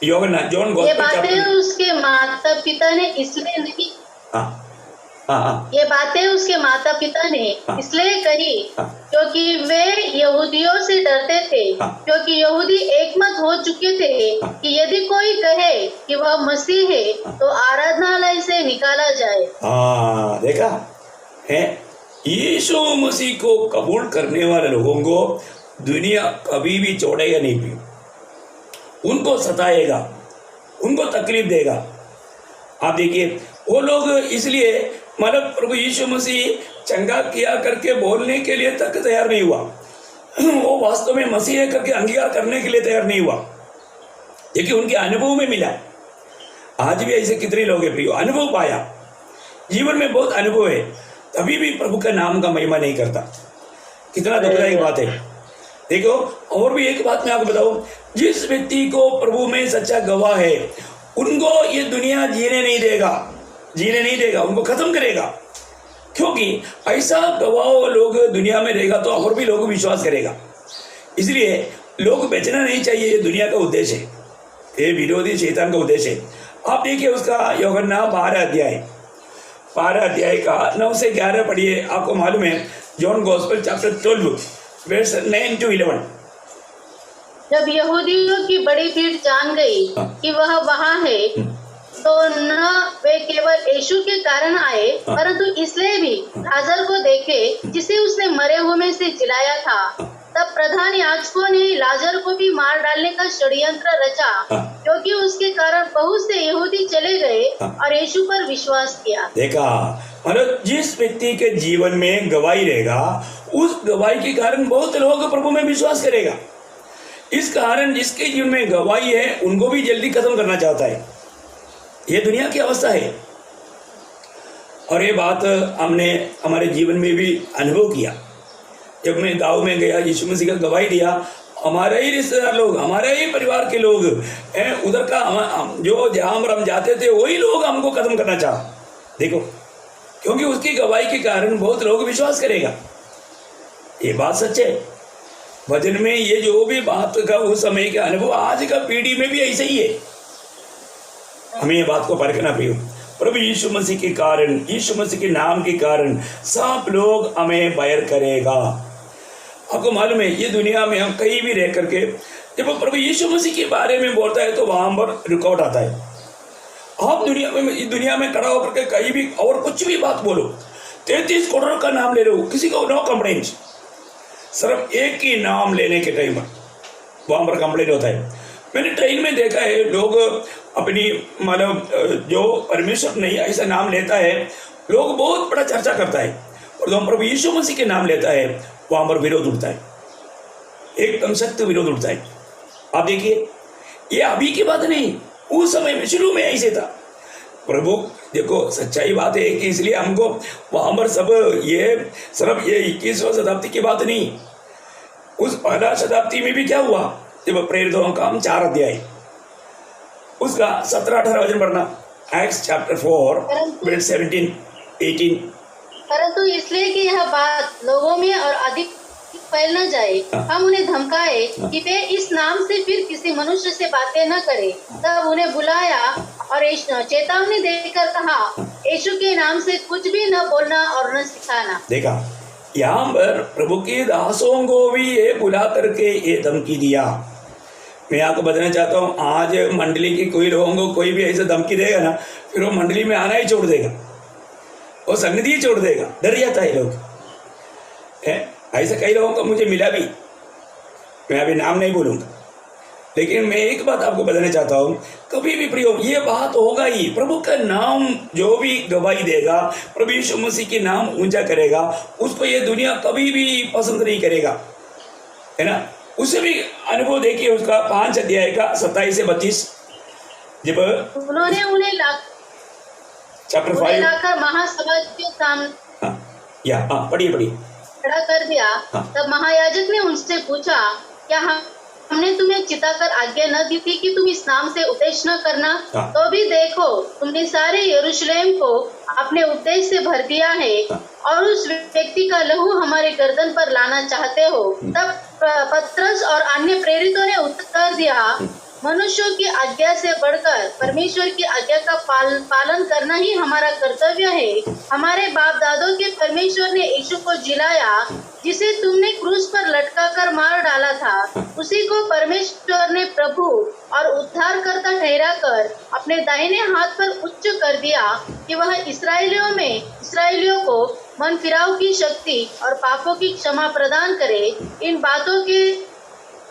यूहन्ना जॉन ये बातें उसके माता पिता ने इसलिए नहीं, ये बातें उसके माता पिता ने इसलिए कही क्योंकि वे यहूदियों से डरते थे, क्योंकि यहूदी एकमत हो चुके थे कि यदि कोई कहे कि वह मसीह है तो आराधनालय से निकाला जाए। देखा है, यीशु मसीह को कबूल करने वाले लोगों को दुनिया कभी भी छोड़ेगा नहीं भी, उनको सताएगा, उनको तकलीफ देगा। आप देखिए, वो लोग इसलिए मतलब प्रभु यीशु मसीह चंगा किया करके बोलने के लिए तक तैयार नहीं हुआ। वो वास्तव में मसीह है करके अंगीकार करने के लिए तैयार नहीं हुआ, देखिए उनके अनुभव में मिला। आज भी ऐसे कितने लोग हैं प्रियो, अनुभव पाया, जीवन में बहुत अनुभव है, तभी भी प्रभु का नाम का महिमा नहीं करता। कितना दुखदायक बात है। देखो, और भी एक बात मैं आपको बताऊं, जिस व्यक्ति को प्रभु में सच्चा गवाह है उनको ये दुनिया जीने नहीं देगा, उनको खत्म करेगा। क्योंकि ऐसा गवाह लोग दुनिया में रहेगा तो और भी लोग विश्वास करेगा। इसलिए लोग बेचना नहीं चाहिए, ये दुनिया का उद्देश्य है, ये विरोधी शैतान का उद्देश्य है। आप देखिए उसका यूहन्ना 12 अध्याय का 9 से 11 पढ़िए। आपको मालूम है, John gospel chapter 12 verse 9 to 11। जब यहूदियों की बड़ी भीड़ जान गई कि वह वहाँ है तो न वे केवल यीशु के कारण आए परंतु इसलिए भी लाजर को देखे जिसे उसने मरे हुए में से जिलाया था। तब प्रधान याजकों ने लाजर को भी मार डालने का षड्यंत्र रचा, क्योंकि उसके कारण बहुत से यहूदी चले गए और यीशु पर विश्वास किया। देखा, मतलब जिस व्यक्ति के जीवन में गवाही रहेगा उस गवाही के कारण बहुत लोग प्रभु में विश्वास करेगा। इस कारण जिसके जीवन में गवाही है उनको भी जल्दी खत्म करना चाहता है। ये दुनिया की अवस्था है और ये बात हमने हमारे जीवन में भी अनुभव किया। जब मैं गांव में गया, यीशु मसीह का गवाही दिया, हमारे ही रिश्तेदार लोग, हमारे ही परिवार के लोग उधर का जो जहां हम जाते थे वही लोग हमको खत्म करना चाहा। देखो, क्योंकि उसकी गवाही के कारण बहुत लोग विश्वास करेगा। ये बात सच है। वचन में ये जो भी बात का उस समय का अनुभव आज का पीढ़ी में भी ऐसा ही है। हमें ये बात को परखना प्रियो। प्रभु यीशु मसीह के कारण, यीशु मसीह के नाम के कारण सब लोग हमें बैर करेगा। आपको मालूम है, ये दुनिया में हम कहीं भी रह करके जब प्रभु यीशु मसीह के बारे में बोलता है तो वहां पर रुकावट आता है। आप दुनिया में खड़ा होकर के कहीं भी और कुछ भी बात बोलो, 33 करोड़ का नाम ले लो, किसी को नो कंप्लेंट। सिर्फ एक ही नाम लेने के टाइम वहां पर कंप्लेंट होता है। मैंने ट्रेन में देखा है, लोग अपनी मतलब जो परमेश्वर नहीं ऐसा नाम लेता है, लोग बहुत बड़ा चर्चा करता है, और जो प्रभु यीशु मसीह के नाम लेता है वहां पर विरोध उठता है, एकदम सख्त विरोध उठता है। आप देखिए, ये अभी की बात नहीं, उस समय में शुरू में ऐसे था। प्रभु देखो, सच्चाई बात है कि इसलिए हमको वहां पर सब ये सिर्फ ये 21वीं शताब्दी की बात नहीं, उस पहला शताब्दी में भी क्या हुआ, जब प्रेरितों का काम 4 अध्याय, उसका 17-18 वचन पढ़ना, एक्ट्स चैप्टर 4 वर्स 17-18। परंतु इसलिए कि यह बात लोगों में और अधिक फैल न जाए, हम उन्हें धमकाए कि वे इस नाम से फिर किसी मनुष्य से बातें न करें। तब उन्हें बुलाया और चेतावनी देकर कहा, यीशु के नाम से कुछ भी न बोलना और न सिखाना। देखा, यहाँ पर प्रभु के दासों को भी ये बुला करके ये धमकी दिया। मैं आपको बताना चाहता हूँ, आज मंडली की कोई लोगों को कोई भी ऐसे धमकी देगा ना, फिर वो मंडली में आना ही छोड़ देगा, वो संगति ही छोड़ देगा, डर जाता है लोग। ऐसे कई लोगों को मुझे मिला भी, मैं अभी नाम नहीं बोलूंगा, लेकिन मैं एक बात आपको बताना चाहता हूँ, कभी भी प्रियो ये बात होगा ही, प्रभु का नाम जो भी गवाही देगा, प्रभु यीशु मसीह के नाम ऊंचा करेगा, उसको ये दुनिया कभी भी पसंद नहीं करेगा, है ना। उसे भी अनुभव देखिए, उसका 5 अध्याय का 27 से 32, जब उन्होंने उन्हें चैप्टर 5 लाकर महासभा के सामने पढ़िए खड़ा कर दिया। तब महायाजक ने उनसे पूछा, क्या हमने तुम्हें चिताकर आज्ञा न दी थी कि तुम इस नाम से उपदेश न करना? तो भी देखो, तुमने सारे यरूशलेम को अपने उपदेश से भर दिया है और उस व्यक्ति का लहू हमारे गर्दन पर लाना चाहते हो। तब पतरस और अन्य प्रेरितों ने उत्तर दिया, मनुष्यों की आज्ञा से बढ़कर परमेश्वर की आज्ञा का पालन करना ही हमारा कर्तव्य है। हमारे बाप दादों के परमेश्वर ने यीशु को जिलाया, जिसे तुमने क्रूस पर लटका कर मार डाला था। उसी को परमेश्वर ने प्रभु और उद्धारकर्ता ठहरा कर अपने दाहिने हाथ पर उच्च कर दिया कि वह इसराइलियों को मन फिराव की शक्ति और पापों की क्षमा प्रदान करे।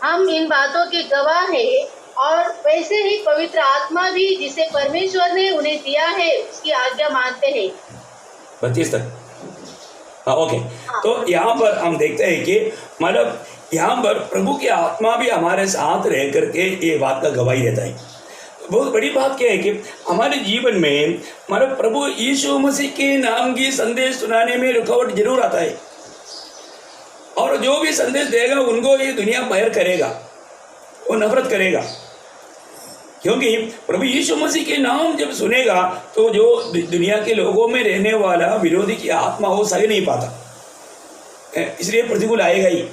हम इन बातों के गवाह है, और वैसे ही पवित्र आत्मा भी जिसे परमेश्वर ने उन्हें दिया है उसकी आज्ञा मानते हैं। 32 तक। ओके, तो यहाँ पर हम देखते हैं कि मतलब यहाँ पर प्रभु की आत्मा भी हमारे साथ रह करके ये बात का गवाही देता है। बहुत बड़ी बात क्या है कि हमारे जीवन में मतलब प्रभु यीशु मसीह के नाम की संदेश सुनाने में रुकावट जरूर आता है, और जो भी संदेश देगा उनको ये दुनिया बैर करेगा, वो नफरत करेगा, क्योंकि प्रभु यीशु मसीह के नाम जब सुनेगा तो जो दुनिया के लोगों में रहने वाला विरोधी की आत्मा वो सह नहीं पाता, इसलिए प्रतिकूल आएगा ही।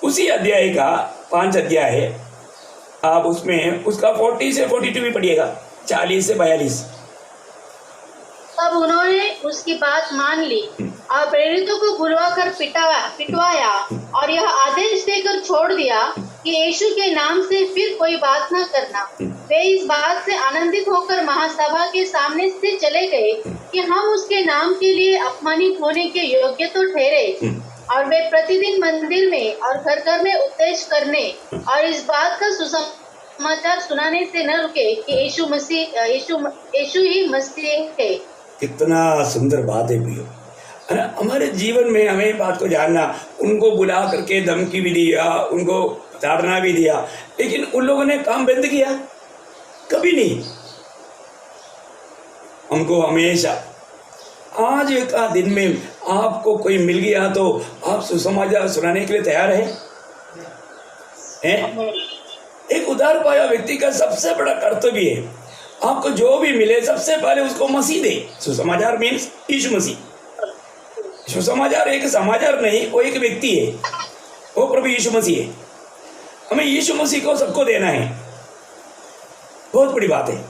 उसी अध्याय का 5 अध्याय है, आप उसमें उसका 40 से 42 भी पढ़िएगा, 40 से 42। तब उन्होंने उसकी बात मान ली और प्रेरितों को बुलवाकर पिटवाया और यह आदेश देकर छोड़ दिया कि यीशु के नाम से फिर कोई बात न करना। वे इस बात से आनंदित होकर महासभा के सामने से चले गए कि हम उसके नाम के लिए अपमानित होने के योग्य तो ठहरे, और वे प्रतिदिन मंदिर में और घर घर में उपदेश करने और इस बात का सुसमाचार सुनाने से न रुके कि यीशु ही मसीह है। कितना सुंदर बात है प्रियो, है ना। हमारे जीवन में हमें बात को जानना, उनको बुला करके धमकी भी दिया, उनको ताड़ना भी दिया, लेकिन उन लोगों ने काम बंद किया? कभी नहीं। हमको हमेशा आज का दिन में आपको कोई मिल गया तो आप सुसमाचार सुनाने के लिए तैयार हैं? एक उधार पाया व्यक्ति का सबसे बड़ा कर्तव्य है, आपको जो भी मिले सबसे पहले उसको मसीह दे। सुसमाचार मीन्स यीशु मसीह। सुसमाचार एक समाचार नहीं, वो एक व्यक्ति है, वो प्रभु यीशु मसीह है। हमें यीशु मसीह को सबको देना है, बहुत बड़ी बात है,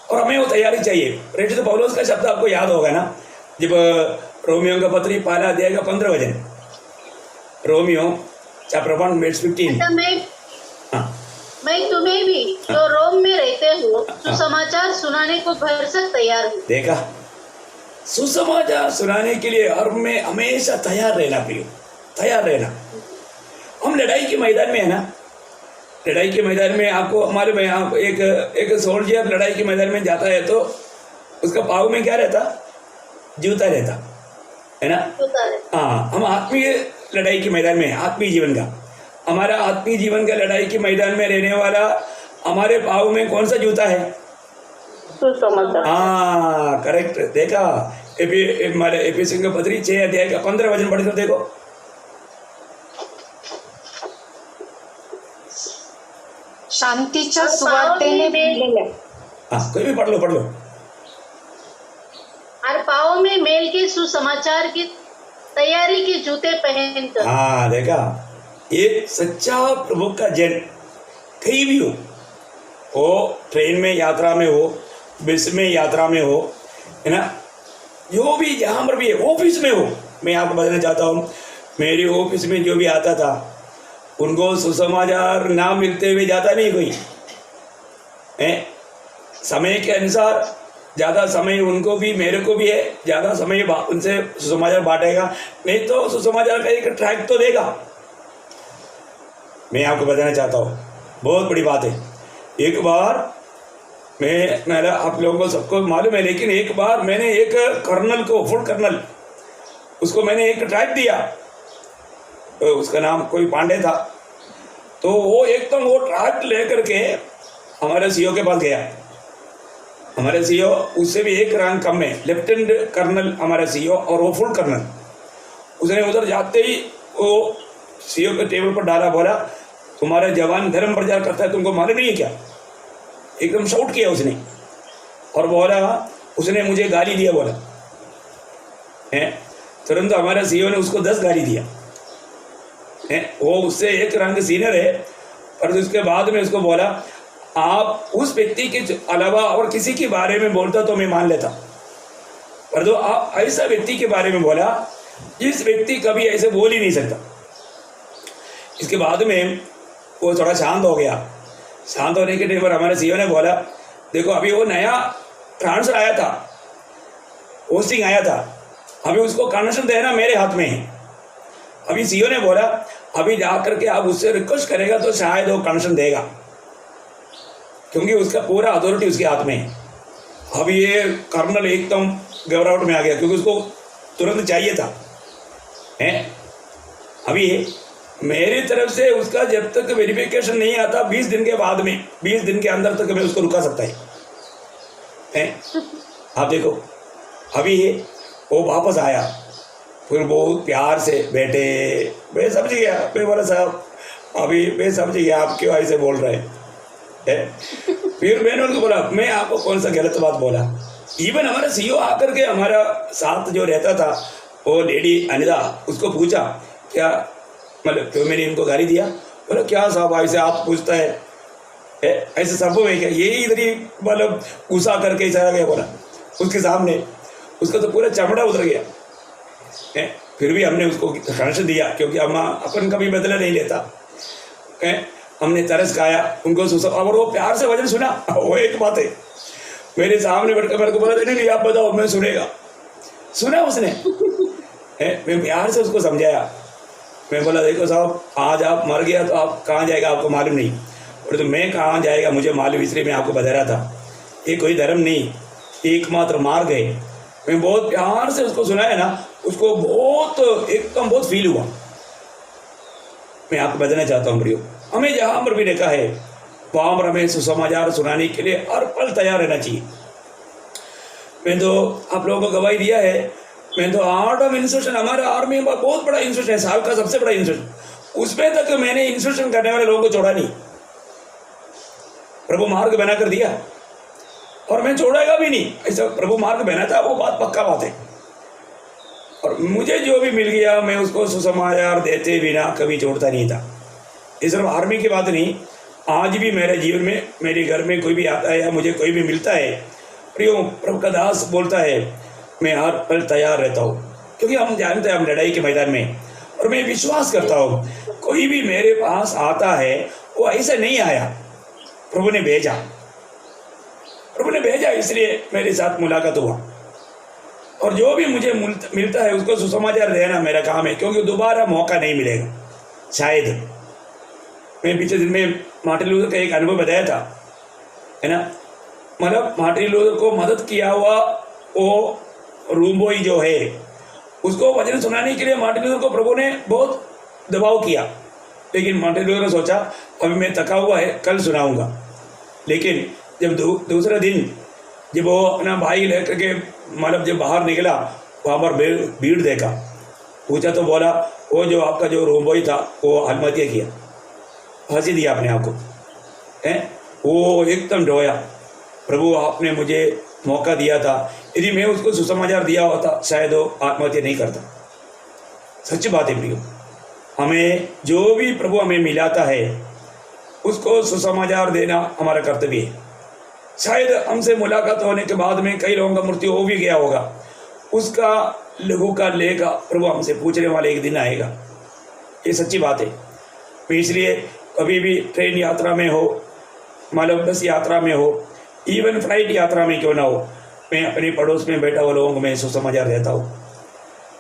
और हमें वो तैयारी चाहिए। प्रेरित पौलुस का शब्द आपको याद होगा ना, जब रोमियो का पत्री 1 अध्याय का 15 वचन, रोमियो चैप्टर 1 वर्स 15। मैं तुम्हें भी जो रोम में रहते हो सुसमाचार सुनाने को भरसक तैयार हूँ। देखा, सुसमाचार सुनाने के लिए और मैं हमेशा तैयार रहना प्रियो, तैयार रहना। हम लड़ाई के मैदान में है ना, लड़ाई के मैदान में आपको मालूम है, आप एक सोल्जर लड़ाई के मैदान में जाता है तो उसका पाँव में क्या रहता? जूता रहता है ना। हाँ, हम आत्मीय लड़ाई के मैदान में, आत्मीय जीवन का, हमारा आत्मीय जीवन का लड़ाई के मैदान में रहने वाला हमारे पाँव में कौन सा जूता है? हाँ, करेक्ट। देखा, एफिसियों के पत्री 6 अध्याय का 15 वचन पढ़ कर देखो। शांतीच्या सुवार्तेने भरलेल्या। हाँ, कोई भी पढ़ लो, पढ़ लो। और पाँव में मेल के सुसमाचार की तैयारी के जूते पहनकर। हाँ, देखा, एक सच्चा प्रभु का जन कहीं भी हो, ट्रेन में यात्रा में हो, बस में यात्रा में हो, है ना, जो भी जहाँ पर भी है, ऑफिस में हो। मैं आपको बताना चाहता हूँ, मेरे ऑफिस में जो भी आता था उनको सुसमाचार ना मिलते हुए जाता नहीं कोई है। समय के अनुसार ज़्यादा समय उनको भी मेरे को भी है, ज़्यादा समय उनसे सुसमाचार बांटेगा, नहीं तो सुसमाचार का एक ट्रैक तो देगा। मैं आपको बताना चाहता हूँ, बहुत बड़ी बात है। एक बार मेरा आप लोगों को सबको मालूम है, लेकिन एक बार मैंने एक कर्नल को, फुल कर्नल, उसको मैंने एक ट्रैक दिया, तो उसका नाम कोई पांडे था, तो वो एकदम वो ट्रैक लेकर के हमारे सीओ के पास गया। हमारे सीओ उससे भी एक रैंक कम है, लेफ्टिनेंट कर्नल हमारे सीओ, और वो फुल कर्नल। उसने उधर जाते ही वो सीओ के टेबल पर डाला, बोला तुम्हारा जवान धर्म प्रचार करता है, तुमको मालूम नहीं है क्या? एकदम शाउट किया उसने, और बोला, उसने मुझे गाली दिया, बोला है। तुरंत हमारे सीओ ने उसको 10 गाली दिया है। वो उससे एक रंग सीनियर है, पर उसके बाद में उसको बोला, आप उस व्यक्ति के अलावा और किसी के बारे में बोलता तो मैं मान लेता, पर तो आप ऐसा व्यक्ति के बारे में बोला जिस व्यक्ति कभी ऐसे बोल ही नहीं सकता। इसके बाद में वो थोड़ा शांत हो गया। शांत होने के टाइम पर हमारे सीओ ने बोला, देखो अभी वो नया ट्रांसफर आया था, पोस्टिंग आया था, अभी उसको कनेक्शन देना मेरे हाथ में है। अभी सीओ ने बोला, अभी जा करके आप उससे रिक्वेस्ट करेगा तो शायद वो कनेक्शन देगा, क्योंकि उसका पूरा अथॉरिटी उसके हाथ में है। अभी ये कर्नल एकदम घबराहट में आ गया, क्योंकि उसको तुरंत चाहिए था है। अभी मेरी तरफ से उसका जब तक वेरिफिकेशन नहीं आता 20 दिन के बाद में, 20 दिन के अंदर तक मैं उसको रुका सकता है। आप देखो, अभी वो वापस आया, फिर बहुत प्यार से बैठे, मैं समझ गया, मैं बोला साहब अभी मैं समझ गया आप क्यों ऐसे बोल रहे हैं। फिर मैंने उनको बोला, मैं आपको कौन सा गलत बात बोला? इवन हमारा सीईओ आकर के हमारा साथ जो रहता था वो लेडी अनिता, उसको पूछा क्या मतलब क्यों मैंने इनको गाली दिया? बोला क्या साहब ऐसे आप पूछता है, ऐसे संभव है क्या? यही इधर ही मतलब गुस्सा करके इशारा गया, बोला उसके सामने, उसका तो पूरा चमड़ा उतर गया है। फिर भी हमने उसको कनेक्शन दिया, क्योंकि हम अपन कभी बदला नहीं लेता है। हमने तरस खाया उनको, और वो प्यार से वचन सुना। वो एक बात है, मेरे सामने बैठकर मेरे को बोला नहीं आप बताओ, मैं सुनेगा। सुना उसने है, मैं प्यार से उसको समझाया। मैं बोला देखो साहब, आज आप मर गया तो आप कहाँ जाएगा आपको मालूम नहीं, और तो मैं कहाँ जाएगा मुझे मालूम, इसलिए मैं आपको बता रहा था ये कोई धर्म नहीं, एकमात्र मार्ग है। मैं बहुत प्यार से उसको सुनाया ना, उसको बहुत एकदम बहुत फील हुआ। मैं आपको बताना चाहता हूँ प्रियो, हमें जहाँ पर भी देखा है वहाँ पर हमें सुसमाचार सुनाने के लिए हर पल तैयार रहना चाहिए। मैं तो आप लोगों को गवाही दिया है, मैं तो आर्ट ऑफ इंस्ट्रक्शन, हमारा आर्मी में बहुत बड़ा इंस्ट्रक्शन है, साल का सबसे बड़ा इंस्ट्रक्शन, उसमें तक मैंने इंस्ट्रक्शन करने वाले लोगों को छोड़ा नहीं। प्रभु मार्ग बना कर दिया और मैं छोड़ेगा भी नहीं, ऐसा प्रभु मार्ग बना था, वो बात पक्का बात है। और मुझे जो भी मिल गया मैं उसको सुसमाचार देते बिना कभी छोड़ता नहीं था। ये सिर्फ आर्मी की बात नहीं, आज भी मेरे जीवन में, मेरे घर में कोई भी आता है या मुझे कोई भी मिलता है, प्रियो प्रभु का दास बोलता है, मैं हर पल तैयार रहता हूँ, क्योंकि हम जानते हैं हम लड़ाई के मैदान में। और मैं विश्वास करता हूँ कोई भी मेरे पास आता है वो ऐसे नहीं आया, प्रभु ने भेजा, इसलिए मेरे साथ मुलाकात हुआ। और जो भी मुझे मिलता है उसको सुसमाचार देना मेरा काम है, क्योंकि दोबारा मौका नहीं मिलेगा शायद। मैं पीछे दिन में मार्टिन लूथर का एक अनुभव बताया था, है ना। मतलब मार्टिन लूथर को मदद किया हुआ वो रूम बॉय जो है, उसको वचन सुनाने के लिए मार्टिन लूथर को प्रभु ने बहुत दबाव किया, लेकिन मार्टिन लूथर ने सोचा अभी मैं थका हुआ है, कल सुनाऊंगा। लेकिन जब दूसरे दिन जब वो अपना भाई लेकर के मतलब जब बाहर निकला, वहाँ पर भीड़ देखा, पूछा तो बोला वो जो आपका जो रूम बॉय था वो आत्महत्या किया, फांसी दिया अपने आप को, है। वो एकदम रोया, प्रभु आपने मुझे मौका दिया था, यदि मैं उसको सुसमाचार दिया होता शायद वो आत्महत्या नहीं करता। सच्ची बात है प्रियो, हमें जो भी प्रभु हमें मिलाता है उसको सुसमाचार देना हमारा कर्तव्य है। शायद हमसे मुलाकात होने के बाद में कई लोगों का मृत्यु हो भी गया होगा, उसका लघु का लेगा प्रभु हमसे पूछने वाले एक दिन आएगा, ये सच्ची बात है। मैं इसलिए कभी भी ट्रेन यात्रा में हो, मतलब बस यात्रा में हो, इवन फ्लाइट यात्रा में क्यों ना हो, मैं अपने पड़ोस में बैठा हुआ लोगों को मैं सुसमाचार देता हूँ,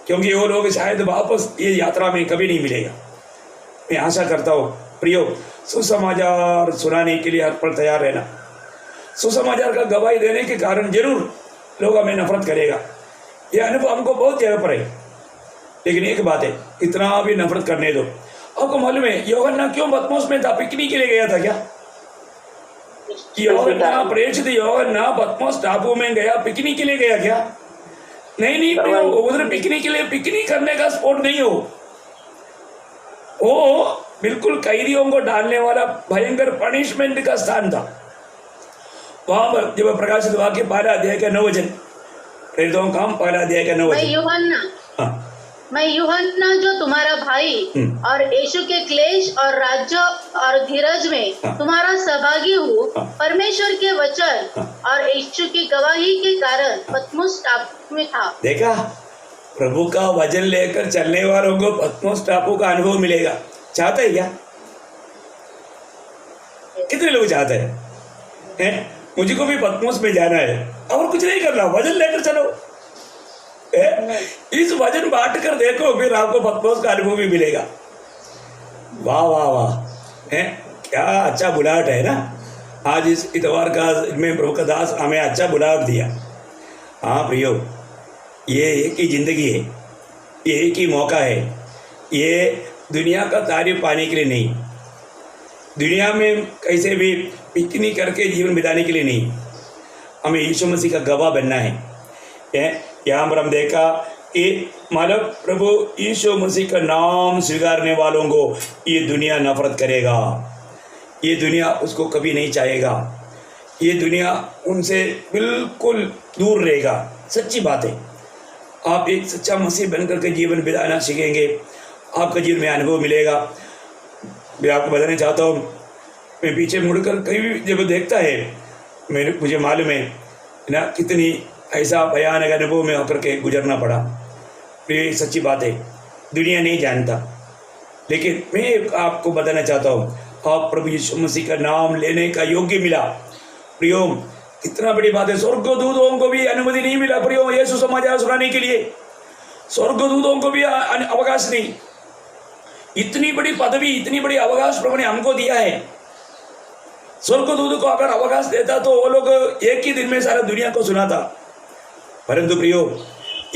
क्योंकि वो लोग शायद वापस ये यात्रा में कभी नहीं मिलेगा। मैं आशा करता हूँ प्रियो, सुसमाचार सुनाने के लिए हर पल तैयार रहना। सुसमाचार का गवाही देने के कारण जरूर लोग हमें नफरत करेगा, यह अनुभव हमको बहुत जगह पर है। लेकिन एक बात है, इतना भी नफरत करने दो। आपको मालूम है यूहन्ना क्यों पतमोस में था? पिकनिक के लिए गया था क्या? यूहन्ना प्रेषित यूहन्ना पतमोस टापू में गया, पिकनिक के लिए गया क्या? नहीं, उधर पिकनिक के लिए पिकनिक करने का स्पॉट नहीं हो, वो बिल्कुल कैदियों को डालने वाला भयंकर पनिशमेंट का स्थान था। वहां पर जब प्रकाशित वाक्य 12 अध्याय का 9 वचन, प्रेरितों का काम 12 अध्याय का 9 वचन, मैं यूहन्ना जो तुम्हारा भाई और यीशु के क्लेश और राज्य और धीरज में तुम्हारा सहभागी हूँ, परमेश्वर के वचन और यीशु की गवाही के कारण पतमोस टापू में था। देखा, प्रभु का वचन लेकर चलने वालों को पतमोस टापू का अनुभव मिलेगा। चाहते है क्या? कितने लोग चाहते हैं? मुझको भी पतमोस में जाना है, और कुछ नहीं करना, वचन लेकर चलो। इस वचन बांट कर देखो, फिर आपको पतमोस का अनुभव भी मिलेगा। वाह वाह वाह, है क्या अच्छा बुलाहट है ना। आज इस इतवार का में प्रभु का दास हमें अच्छा बुलाहट दिया। हाँ प्रियो, ये एक ही जिंदगी है, ये एक ही मौका है, ये दुनिया का तारीफ पाने के लिए नहीं, दुनिया में कैसे भी पिकनिक करके जीवन बिताने के लिए नहीं, हमें यीशु मसीह का गवाह बनना है। यहाँ पर हम देखा कि मानव प्रभु यीशु मसीह का नाम स्वीकारने वालों को ये दुनिया नफरत करेगा, ये दुनिया उसको कभी नहीं चाहेगा, ये दुनिया उनसे बिल्कुल दूर रहेगा। सच्ची बात है, आप एक सच्चा मसीह बनकर के जीवन बिताना सीखेंगे, आपका जीवन में अनुभव मिलेगा। मैं आपको बताना चाहता हूँ, मैं पीछे मुड़कर कहीं भी जब देखता है मुझे मालूम है ना कितनी ऐसा भयानक अनुभव में होकर के गुजरना पड़ा। ये सच्ची बात है, दुनिया नहीं जानता, लेकिन मैं आपको बताना चाहता हूँ, आप प्रभु यीशु मसीह का नाम लेने का योग्य मिला। प्रियो, इतना बड़ी बात है, स्वर्गदूतों को भी अनुमति नहीं मिला प्रियो यीशु समाचार सुनाने के लिए, स्वर्गदूतों को भी अवकाश नहीं। इतनी बड़ी पदवी, इतनी बड़ी अवकाश प्रभु ने हमको दिया है। स्वर्गदूत को अगर अवकाश देता तो वो लोग एक ही दिन में सारा दुनिया को सुनाता। परंतु प्रियो,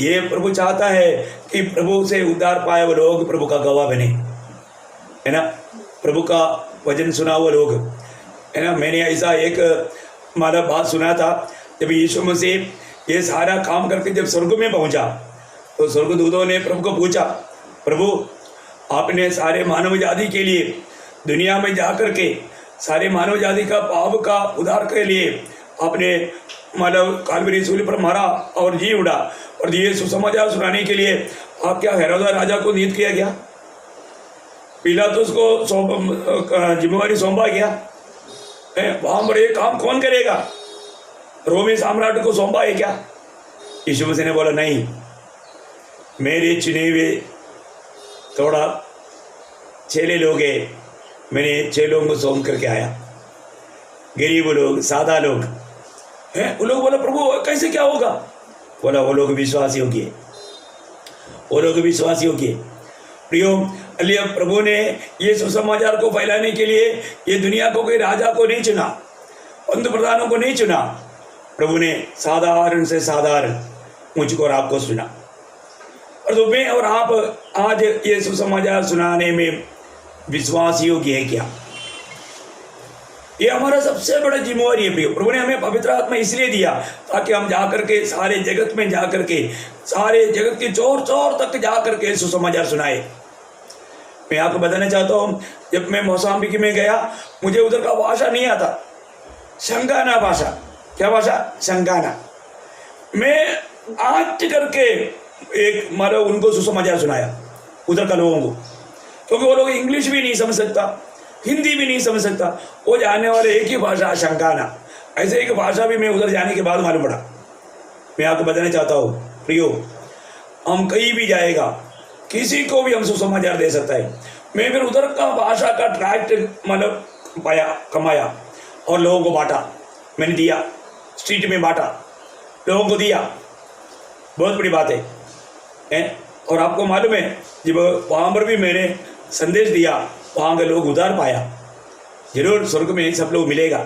ये प्रभु चाहता है कि प्रभु से उद्धार पाए वो लोग प्रभु का गवाह बने, है ना, प्रभु का वचन सुना वो लोग, है ना। मैंने ऐसा एक हमारा बात सुना था, जब यीशु मसीह ये सारा काम करके जब स्वर्ग में पहुंचा तो स्वर्गदूतों ने प्रभु को पूछा, प्रभु आपने सारे मानव जाति के लिए दुनिया में जाकर के सारे मानव जाति का पाप का उद्धार के लिए आपने मानव कालवरी सूली पर मारा और जी उड़ा, और ये सुसमाचार सुनाने के लिए आप क्या हेरोदा राजा को नियुक्त किया गया? पिलातुस को जिम्मेवारी सौंपा गया? वहां पर ये काम कौन करेगा? रोमी सम्राट को सौंपा है क्या? यीशु मसीह ने बोला, नहीं, मेरे चुने हुए थोड़ा 6 लोग हैं, मैंने 6 लोगों को सौंप करके आया। गरीब लोग, सादा लोग हैं, वो लोग बोला प्रभु कैसे क्या होगा? बोला वो लोग विश्वासी होंगे, वो लोग विश्वासी होंगे। प्रियो, अलिया प्रभु ने ये सुसमाचार को फैलाने के लिए ये दुनिया को कोई राजा को नहीं चुना, पंत प्रधानों को नहीं चुना। प्रभु ने साधारण से साधारण मुझको और आपको सुना। और तो मैं और आप आज ये सुसमाचार सुनाने में विश्वास योग्य है क्या? ये हमारा सबसे बड़ा जिम्मेवारी है प्रियो। प्रभु ने हमें पवित्र आत्मा इसलिए दिया ताकि हम जाकर के सारे जगत में जाकर के, सारे जगत के चौर चौर तक जाकर के सुसमाचार सुनाए। मैं आपको बताना चाहता हूँ, जब मैं मोजाम्बिक में गया, मुझे उधर का भाषा नहीं आता, शंगाना भाषा। क्या भाषा? शंगाना। मैं आज करके एक मतलब उनको सुसमाचार सुनाया उधर का लोगों को, क्योंकि वो लोग इंग्लिश भी नहीं समझ सकता, हिंदी भी नहीं समझ सकता, वो जानने वाले एक ही भाषा शंगाना। ऐसे एक भाषा भी मैं उधर जाने के बाद मालूम पड़ा। मैं आपको बताना चाहता हूँ प्रियो, हम कहीं भी जाएगा, किसी को भी हम सुसमाचार दे सकता है। मैं फिर उधर का भाषा का ट्रैक्ट मतलब पाया, कमाया और लोगों को बांटा। मैंने दिया, स्ट्रीट में बांटा, लोगों को दिया। बहुत बड़ी बात है। और आपको मालूम है, जब वहाँ पर भी मैंने संदेश दिया, वहाँ के लोग उधार पाया। जरूर स्वर्ग में सब लोग मिलेगा।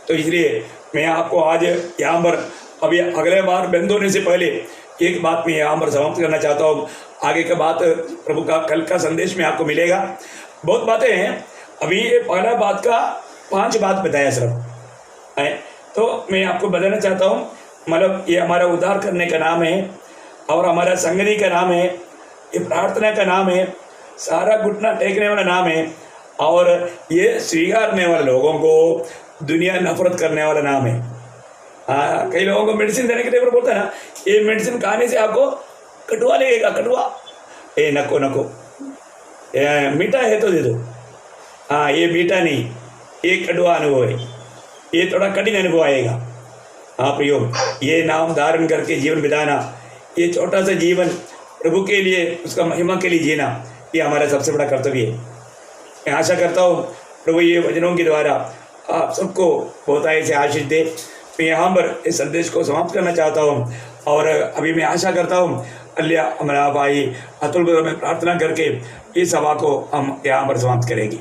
तो इसलिए मैं आपको आज यहाँ पर अभी अगले बार बंद होने से पहले एक बात मैं यहाँ पर समाप्त करना चाहता हूँ। आगे का बात प्रभु का कल का संदेश में आपको मिलेगा। बहुत बातें हैं, अभी ये पहला बात का 5 बात बताया सिर्फ है। तो मैं आपको बताना चाहता हूँ, मतलब ये हमारा उद्धार करने का नाम है, और हमारा संगति का नाम है, ये प्रार्थना का नाम है, सारा घुटना टेकने वाला नाम है, और ये स्वीकारने वाले लोगों को दुनिया नफरत करने वाला नाम है। हाँ, कई लोगों को मेडिसिन देने के लिए बोलता है ना, ये मेडिसिन खाने से आपको कटुआ लगेगा, कटुआ। ए नको नको, मीठा है तो दे दो। हाँ, ये मीठा नहीं, ये कटुआ अनुभव है, ये थोड़ा कठिन अनुभव आएगा। हाँ प्रियो, ये नाम धारण करके जीवन बिताना, ये छोटा सा जीवन प्रभु के लिए, उसका महिमा के लिए जीना, ये हमारा सबसे बड़ा कर्तव्य है। मैं आशा करता हूँ प्रभु ये वचनों के द्वारा आप सबको बहुत से आशीष दे। मैं यहाँ पर इस संदेश को समाप्त करना चाहता हूँ, और अभी मैं आशा करता हूँ अल्लाह हमारा भाई अतुल में प्रार्थना करके इस सभा को हम यहाँ पर समाप्त करेंगे।